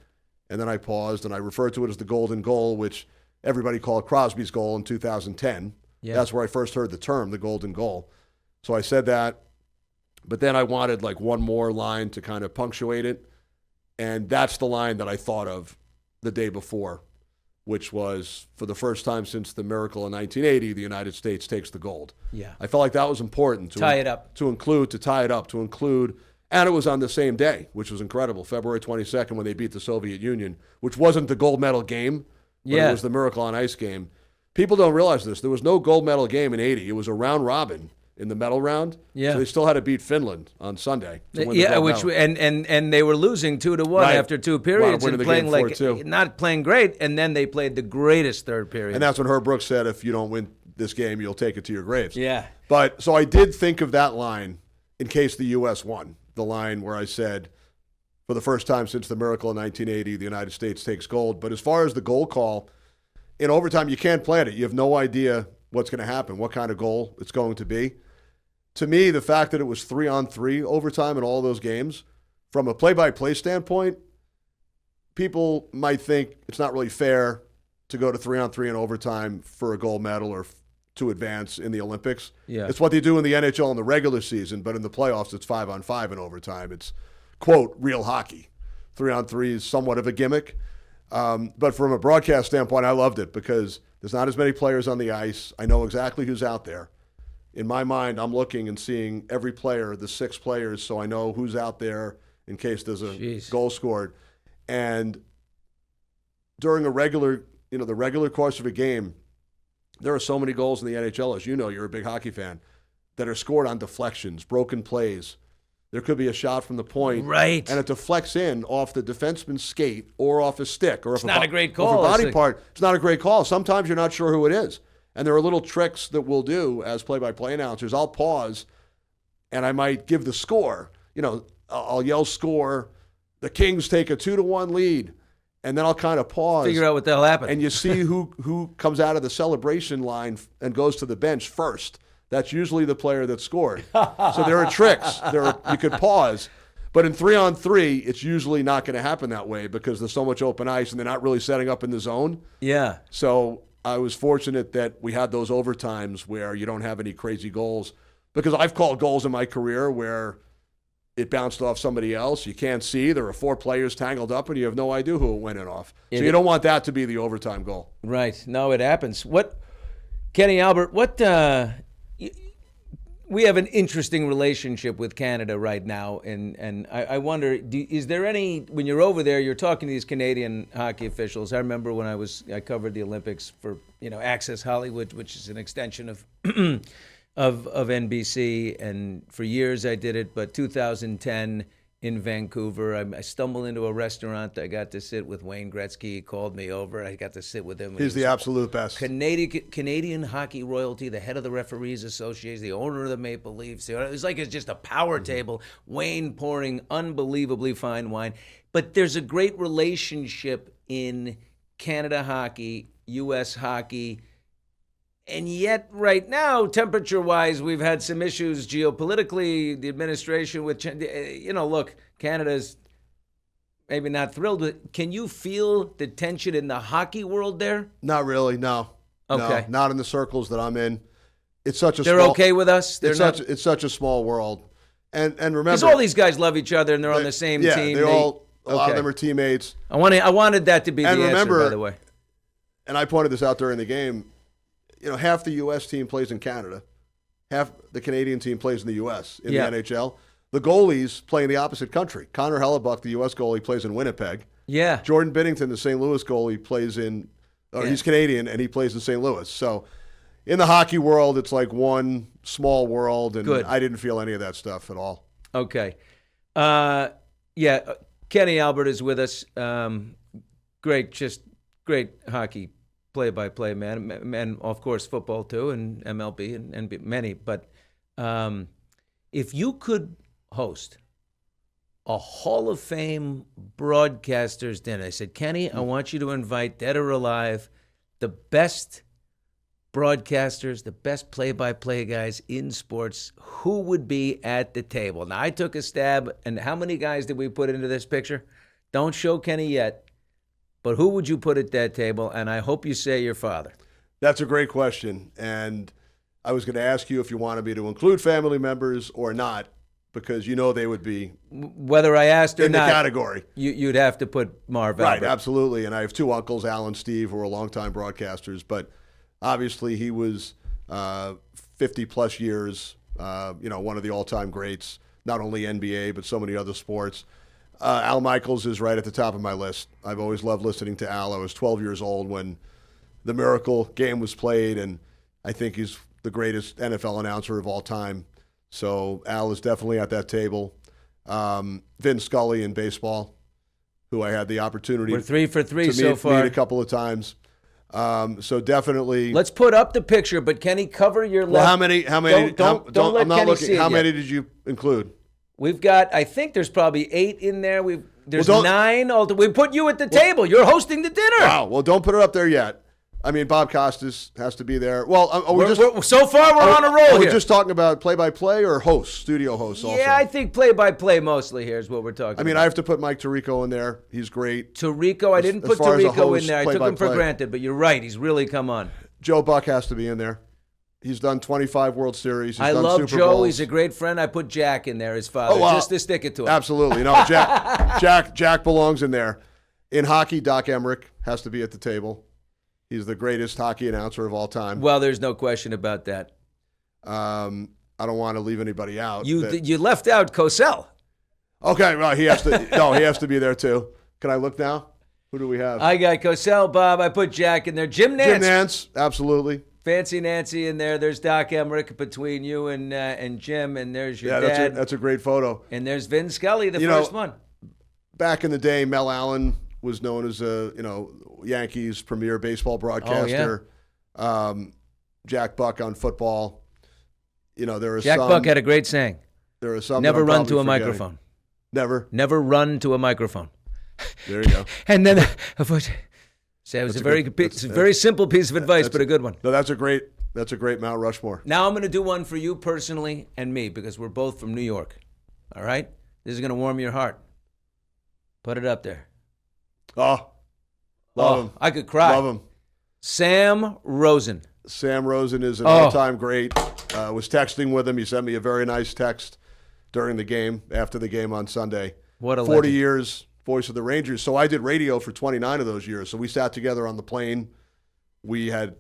And then I paused, and I referred to it as the golden goal, which everybody called Crosby's goal in 2010. Yeah. That's where I first heard the term, the golden goal. So I said that, but then I wanted like one more line to kind of punctuate it. And that's the line that I thought of the day before, which was, for the first time since the miracle in 1980, the United States takes the gold. Yeah. I felt like that was important to Tie it up. to tie it up, to include, and it was on the same day, which was incredible, February 22nd, when they beat the Soviet Union, which wasn't the gold medal game, but it was the Miracle on Ice game. People don't realize this. There was no gold medal game in 80. It was a round robin in the medal round. Yeah. So they still had to beat Finland on Sunday to win the Yeah, gold which medal. and they were losing 2-1 after two periods and playing like not playing great, and then they played the greatest third period. And that's when Herb Brooks said, if you don't win this game, you'll take it to your graves. Yeah. But so I did think of that line in case the U.S. won. The line where I said, for the first time since the miracle in 1980, the United States takes gold. But as far as the goal call, in overtime, you can't plan it. You have no idea what's going to happen, what kind of goal it's going to be. To me, the fact that it was 3-on-3 overtime in all those games, from a play-by-play standpoint, people might think it's not really fair to go to 3-on-3 in overtime for a gold medal or to advance in the Olympics. Yeah. It's what they do in the NHL in the regular season, but in the playoffs, it's 5-on-5 in overtime. It's, quote, real hockey. 3-on-3 is somewhat of a gimmick. But from a broadcast standpoint, I loved it because there's not as many players on the ice. I know exactly who's out there. In my mind, I'm looking and seeing every player, the 6 players, so I know who's out there in case there's a goal scored. And during a regular, the regular course of a game, there are so many goals in the NHL, as you know, you're a big hockey fan, that are scored on deflections, broken plays. There could be a shot from the point, right, and it deflects in off the defenseman's skate or off a stick or it's not a great call. Off a body part. It's not a great call. Sometimes you're not sure who it is. And there are little tricks that we'll do as play-by-play announcers. I'll pause, and I might give the score. I'll yell score. The Kings take a 2-1 lead. And then I'll kind of pause. Figure out what the hell happened. And you see who comes out of the celebration line and goes to the bench first. That's usually the player that scored. So there are tricks. You could pause. But in 3-on-3, it's usually not going to happen that way because there's so much open ice and they're not really setting up in the zone. Yeah. So I was fortunate that we had those overtimes where you don't have any crazy goals. Because I've called goals in my career where it bounced off somebody else. You can't see. There are 4 players tangled up, and you have no idea who it went in off. So you don't want that to be the overtime goal. Right. No, it happens. Kenny Albert, we have an interesting relationship with Canada right now, and I wonder, is there any, when you're over there, you're talking to these Canadian hockey officials. I remember when I covered the Olympics for, Access Hollywood, which is an extension of of NBC, and for years I did it, but 2010 in Vancouver, I stumbled into a restaurant. I got to sit with Wayne Gretzky. He called me over. I got to sit with him. He's the absolute best. Canadian hockey royalty, the head of the Referees Association, the owner of the Maple Leafs. It was like it's just a power table. Wayne pouring unbelievably fine wine. But there's a great relationship in Canada hockey, U.S. hockey. And yet, right now, temperature-wise, we've had some issues geopolitically. The administration with, look, Canada's maybe not thrilled with. Can you feel the tension in the hockey world there? Not really, no. Okay. No, not in the circles that I'm in. It's such a They're small, okay with us? It's such a small world. And remember, because all these guys love each other and they're on the same team. A lot of them are teammates. I wanted that to be the answer, by the way. And I pointed this out during the game. Half the U.S. team plays in Canada. Half the Canadian team plays in the U.S. in the NHL. The goalies play in the opposite country. Connor Hellebuck, the U.S. goalie, plays in Winnipeg. Yeah. Jordan Binnington, the St. Louis goalie, plays in he's Canadian, and he plays in St. Louis. So in the hockey world, it's like one small world, and I didn't feel any of that stuff at all. Okay. Kenny Albert is with us. Great hockey play-by-play man, and of course football too, and MLB and many. But if you could host a Hall of Fame broadcasters dinner, I said, Kenny, I want you to invite, dead or alive, the best broadcasters, the best play-by-play guys in sports. Who would be at the table? Now, I took a stab, and how many guys did we put into this picture? Don't show Kenny yet. But who would you put at that table? And I hope you say your father. That's a great question. And I was going to ask you if you wanted me to include family members or not, because they would be whether I asked or in not, the category. You'd have to put Marv Right, Albert. absolutely. And I have two uncles, Al and Steve, who are longtime broadcasters. But obviously, he was 50-plus years, one of the all-time greats, not only NBA, but so many other sports. Al Michaels is right at the top of my list. I've always loved listening to Al. I was 12 years old when the Miracle game was played, and I think he's the greatest NFL announcer of all time. So Al is definitely at that table. Vin Scully in baseball, who I had the opportunity We're 3 for 3 to so far. meet a couple of times. So definitely. Let's put up the picture, but Kenny, cover your left. Well, how many? Don't let I'm not Kenny looking. see it How yet. many did you include? We've got, I think there's probably 8 in there. There's Well, 9. We put you at the table. You're hosting the dinner. Wow. Well, don't put it up there yet. I mean, Bob Costas has to be there. Well, So far, we're on a roll Are we here. just talking about play-by-play or hosts, studio hosts also? Yeah, I think play-by-play mostly here is what we're talking I mean, about. I have to put Mike Tirico in there. He's great. Tirico, I didn't as put far as a Tirico host, in there. I took him for play-by-play. granted, but you're right. He's really come on. Joe Buck has to be in there. He's done 25 World Series. He's I done love Super Joe. Bowls. He's a great friend. I put Jack in there, his father, Oh, wow. just to stick it to him. Absolutely. No, Jack belongs in there. In hockey, Doc Emmerich has to be at the table. He's the greatest hockey announcer of all time. Well, there's no question about that. I don't want to leave anybody out. You left out Cosell. Okay, well, he has to. No, he has to be there too. Can I look now? Who do we have? I got Cosell, Bob. I put Jack in there. Jim Nance. Jim Nance, absolutely. Fancy Nancy in there. There's Doc Emmerich between you and Jim, and there's your dad. That's a great photo. And there's Vin Scully, the first one. Back in the day, Mel Allen was known as Yankees premier baseball broadcaster. Oh, yeah. Jack Buck on football. There are Jack some. Buck had a great saying. There are some. Never that I'm run probably to a forgetting. microphone. Never run to a microphone. There you go. And then, it was a very simple piece of advice, but a good one. No, that's a great Mount Rushmore. Now I'm going to do one for you personally and me because we're both from New York. All right? This is going to warm your heart. Put it up there. Oh, love him. I could cry. Love him. Sam Rosen. Sam Rosen is an all-time great. Was texting with him. He sent me a very nice text during the game, after the game on Sunday. What a 40 legend. years, voice of the Rangers. So I did radio for 29 of those years. So we sat together on the plane. We had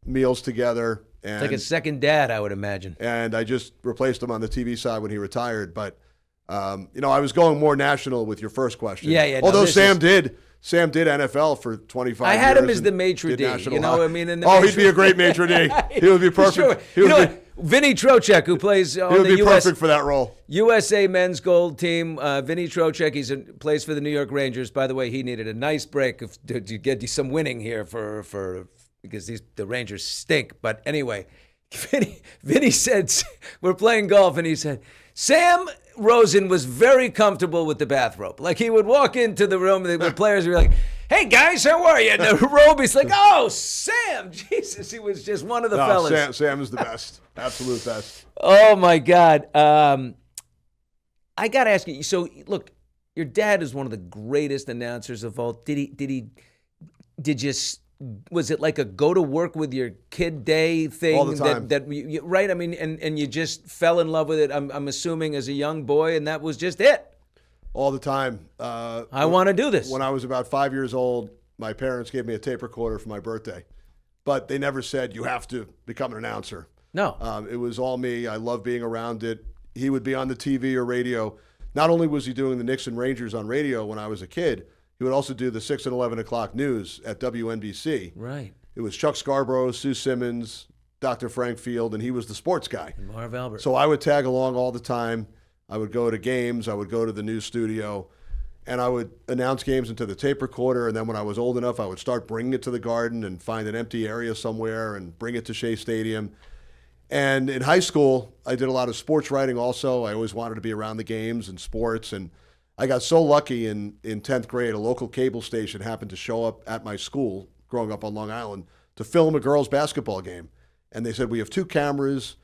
meals together. And, It's like a second dad, I would imagine. And I just replaced him on the TV side when he retired. But, I was going more national with your first question. Yeah. Although Sam did NFL for 25 years. I had him as the and maitre did d'. national I hockey. mean, in Oh, he'd be a great maitre d'. He would be perfect. Sure. Vinny Trocheck, who plays on He would the be perfect for that role. USA men's gold team. Vinny Trocheck, plays for the New York Rangers. By the way, he needed a nice break to get some winning here because the Rangers stink. But anyway, Vinny said, we're playing golf, and he said, Sam Rosen was very comfortable with the bathrobe. Like, he would walk into the room, the players would be like, hey, guys, how are you? And the robe, he's like, oh, Sam, Jesus, he was just one of the fellas. Sam is the best. Absolute best. Oh, my God. I got to ask you, so, look, your dad is one of the greatest announcers of all. Was it like a go to work with your kid day thing? All the time. Right? I mean, and you just fell in love with it, I'm assuming, as a young boy, and that was just it. All the time. I want to do this. When I was about 5 years old, my parents gave me a tape recorder for my birthday. But they never said, you have to become an announcer. No. It was all me. I loved being around it. He would be on the TV or radio. Not only was he doing the Knicks and Rangers on radio when I was a kid, he would also do the 6 and 11 o'clock news at WNBC. Right. It was Chuck Scarborough, Sue Simmons, Dr. Frank Field, and he was the sports guy. And Marv Albert. So I would tag along all the time. I would go to games. I would go to the news studio. And I would announce games into the tape recorder. And then when I was old enough, I would start bringing it to the Garden and find an empty area somewhere and bring it to Shea Stadium. And in high school, I did a lot of sports writing also. I always wanted to be around the games and sports. And I got so lucky in 10th grade, a local cable station happened to show up at my school, growing up on Long Island, to film a girls' basketball game. And they said, we have 2 cameras.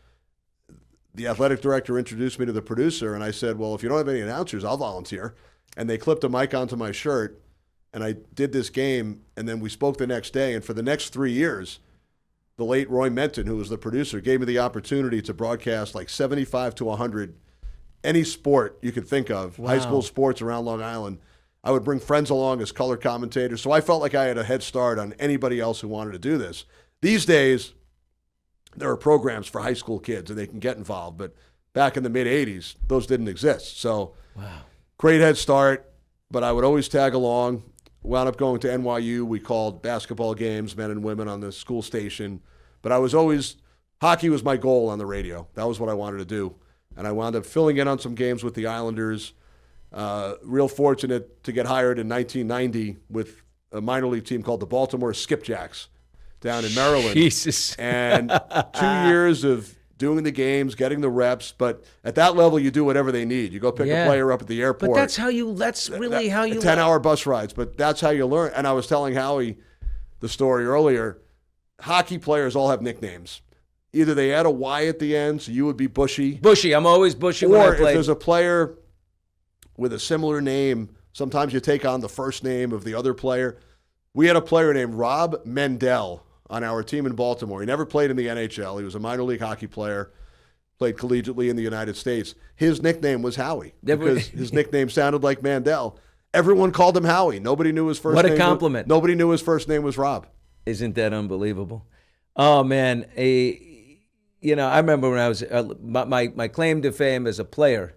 The athletic director introduced me to the producer, and I said, well, if you don't have any announcers, I'll volunteer. And they clipped a mic onto my shirt, and I did this game, and then we spoke the next day. And for the next 3 years, the late Roy Menton, who was the producer, gave me the opportunity to broadcast like 75 to 100, any sport you could think of, high school sports around Long Island. I would bring friends along as color commentators. So I felt like I had a head start on anybody else who wanted to do this. These days, there are programs for high school kids and they can get involved. But back in the mid-'80s, those didn't exist. So great head start, but I would always tag along. Wound up going to NYU. We called basketball games, men and women, on the school station. But I was always, hockey was my goal on the radio. That was what I wanted to do. And I wound up filling in on some games with the Islanders. Real fortunate to get hired in 1990 with a minor league team called the Baltimore Skipjacks down in Maryland. Jesus. And 2 years of doing the games, getting the reps. But at that level, you do whatever they need. You go pick a player up at the airport. But that's really how you 10-hour bus rides. But that's how you learn. And I was telling Howie the story earlier. Hockey players all have nicknames. Either they add a Y at the end, so you would be Bushy. Bushy. I'm always Bushy when I Or play. if there's a player with a similar name, sometimes you take on the first name of the other player. We had a player named Rob Mandel on our team in Baltimore. He never played in the NHL. He was a minor league hockey player, played collegiately in the United States. His nickname was Howie because his nickname sounded like Mandel. Everyone called him Howie. Nobody knew his first name. What a compliment. Nobody knew his first name was Rob. Isn't that unbelievable? Oh, man. I remember when I was, my claim to fame as a player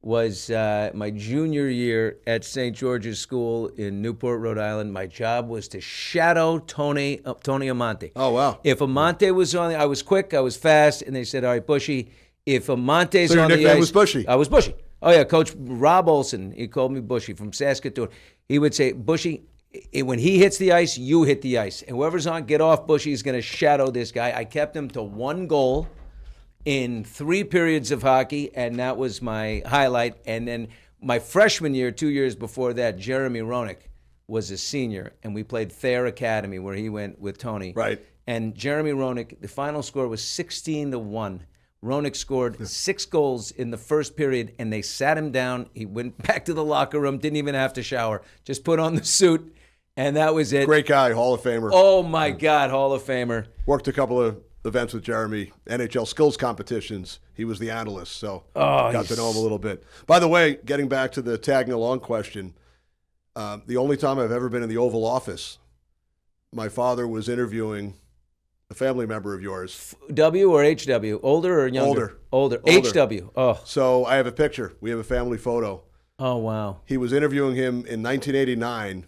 was my junior year at St. George's School in Newport, Rhode Island. My job was to shadow Tony Amonte. Oh, wow. If Amonte was on, I was quick, I was fast, and they said, all right, Bushy, if Amonte's So your on the nickname ice. was Bushy? I was Bushy. Oh, yeah, Coach Rob Olson, he called me Bushy from Saskatoon. He would say, Bushy, when he hits the ice, you hit the ice. And whoever's on, get off, Bushy is going to shadow this guy. I kept him to one goal in 3 periods of hockey, and that was my highlight. And then my freshman year, 2 years before that, Jeremy Roenick was a senior, and we played Thayer Academy, where he went with Tony. Right. And Jeremy Roenick, the final score was 16-1. Roenick scored 6 goals in the first period, and they sat him down. He went back to the locker room, didn't even have to shower, just put on the suit, and that was it. Great guy, Hall of Famer. Oh, my God, Hall of Famer. Worked a couple of events with Jeremy, NHL skills competitions. He was the analyst, so got to know him a little bit. By the way, getting back to the tagging along question, the only time I've ever been in the Oval Office, my father was interviewing a family member of yours. W or HW? Older or younger? Older. HW. Oh. So I have a picture. We have a family photo. Oh, wow. He was interviewing him in 1989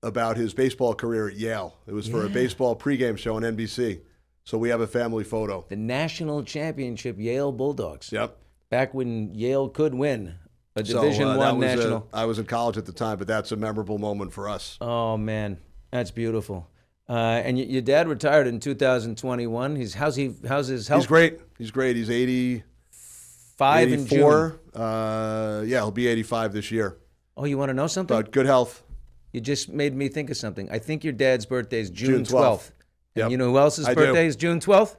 about his baseball career at Yale. It was for a baseball pregame show on NBC. So we have a family photo. The national championship Yale Bulldogs. Yep. Back when Yale could win a Division I national. I was in college at the time, but that's a memorable moment for us. Oh, man. That's beautiful. And your dad retired in 2021. How's his health? He's great. He's 85 in June. Yeah, he'll be 85 this year. Oh, you want to know something? But good health. You just made me think of something. I think your dad's birthday is June 12th. And Yep. you know who else's I birthday do. is June 12th?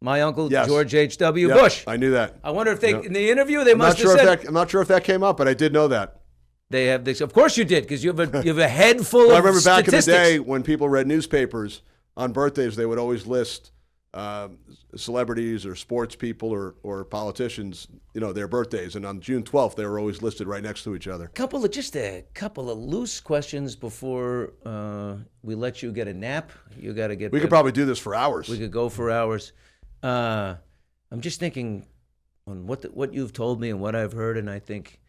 My uncle, Yes. George H.W. Yep, Bush. I knew that. I wonder if they, Yep. in the interview, they must have said. I'm not sure if that came up, but I did know that. They have this. Of course you did, because you have a head full of I remember back in the statistics. day when people read newspapers on birthdays, they would always list celebrities or sports people or politicians, their birthdays. And on June 12th, they were always listed right next to each other. A couple of loose questions before we let you get a nap. You got to get. We could probably do this for hours. We could go for hours. I'm just thinking on what you've told me and what I've heard, and I think,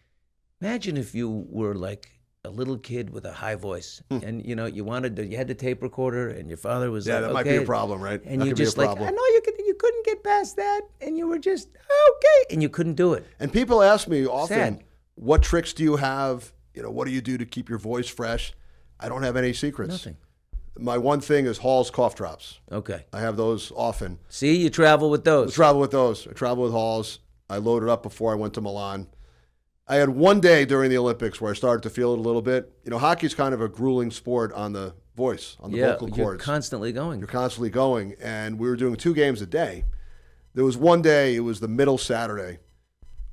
imagine if you were like a little kid with a high voice, and you had the tape recorder, and your father was that like, might okay, be a problem, right? and That you could be a just like, problem. I know you couldn't get past that, and you were just okay, and you couldn't do it. And people ask me often, Sad. what tricks do you have? What do you do to keep your voice fresh? I don't have any secrets. Nothing. My one thing is Hall's cough drops. Okay. I have those often. See, you travel with I those. travel with those. I travel with Hall's. I loaded up before I went to Milan. I had one day during the Olympics where I started to feel it a little bit. Hockey's kind of a grueling sport on the voice, on the vocal cords. You're constantly going. You're constantly going, and we were doing 2 games a day. There was one day, it was the middle Saturday.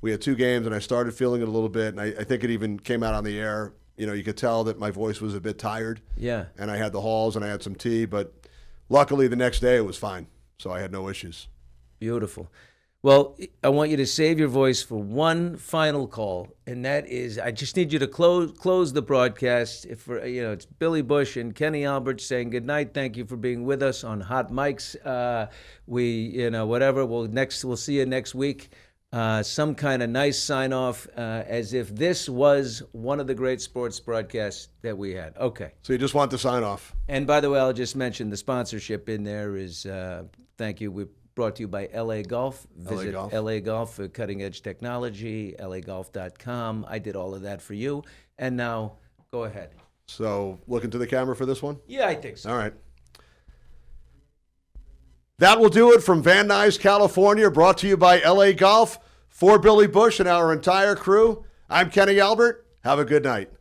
We had 2 games, and I started feeling it a little bit, and I think it even came out on the air. You could tell that my voice was a bit tired. Yeah. And I had the Halls, and I had some tea, but luckily, the next day it was fine, so I had no issues. Beautiful. Well, I want you to save your voice for one final call, and that is, I just need you to close the broadcast. It's Billy Bush and Kenny Albert saying good night. Thank you for being with us on Hot Mics. We'll see you next week. Some kind of nice sign off, as if this was one of the great sports broadcasts that we had. Okay. So you just want the sign off. And by the way, I'll just mention the sponsorship in there is, thank you. We're brought to you by LAGOLF. Visit LAGOLF for cutting edge technology, lagolf.com. I did all of that for you. And now, go ahead. So look into the camera for this one? Yeah, I think so. All right. That will do it from Van Nuys, California, brought to you by LA Golf. For Billy Bush and our entire crew, I'm Kenny Albert. Have a good night.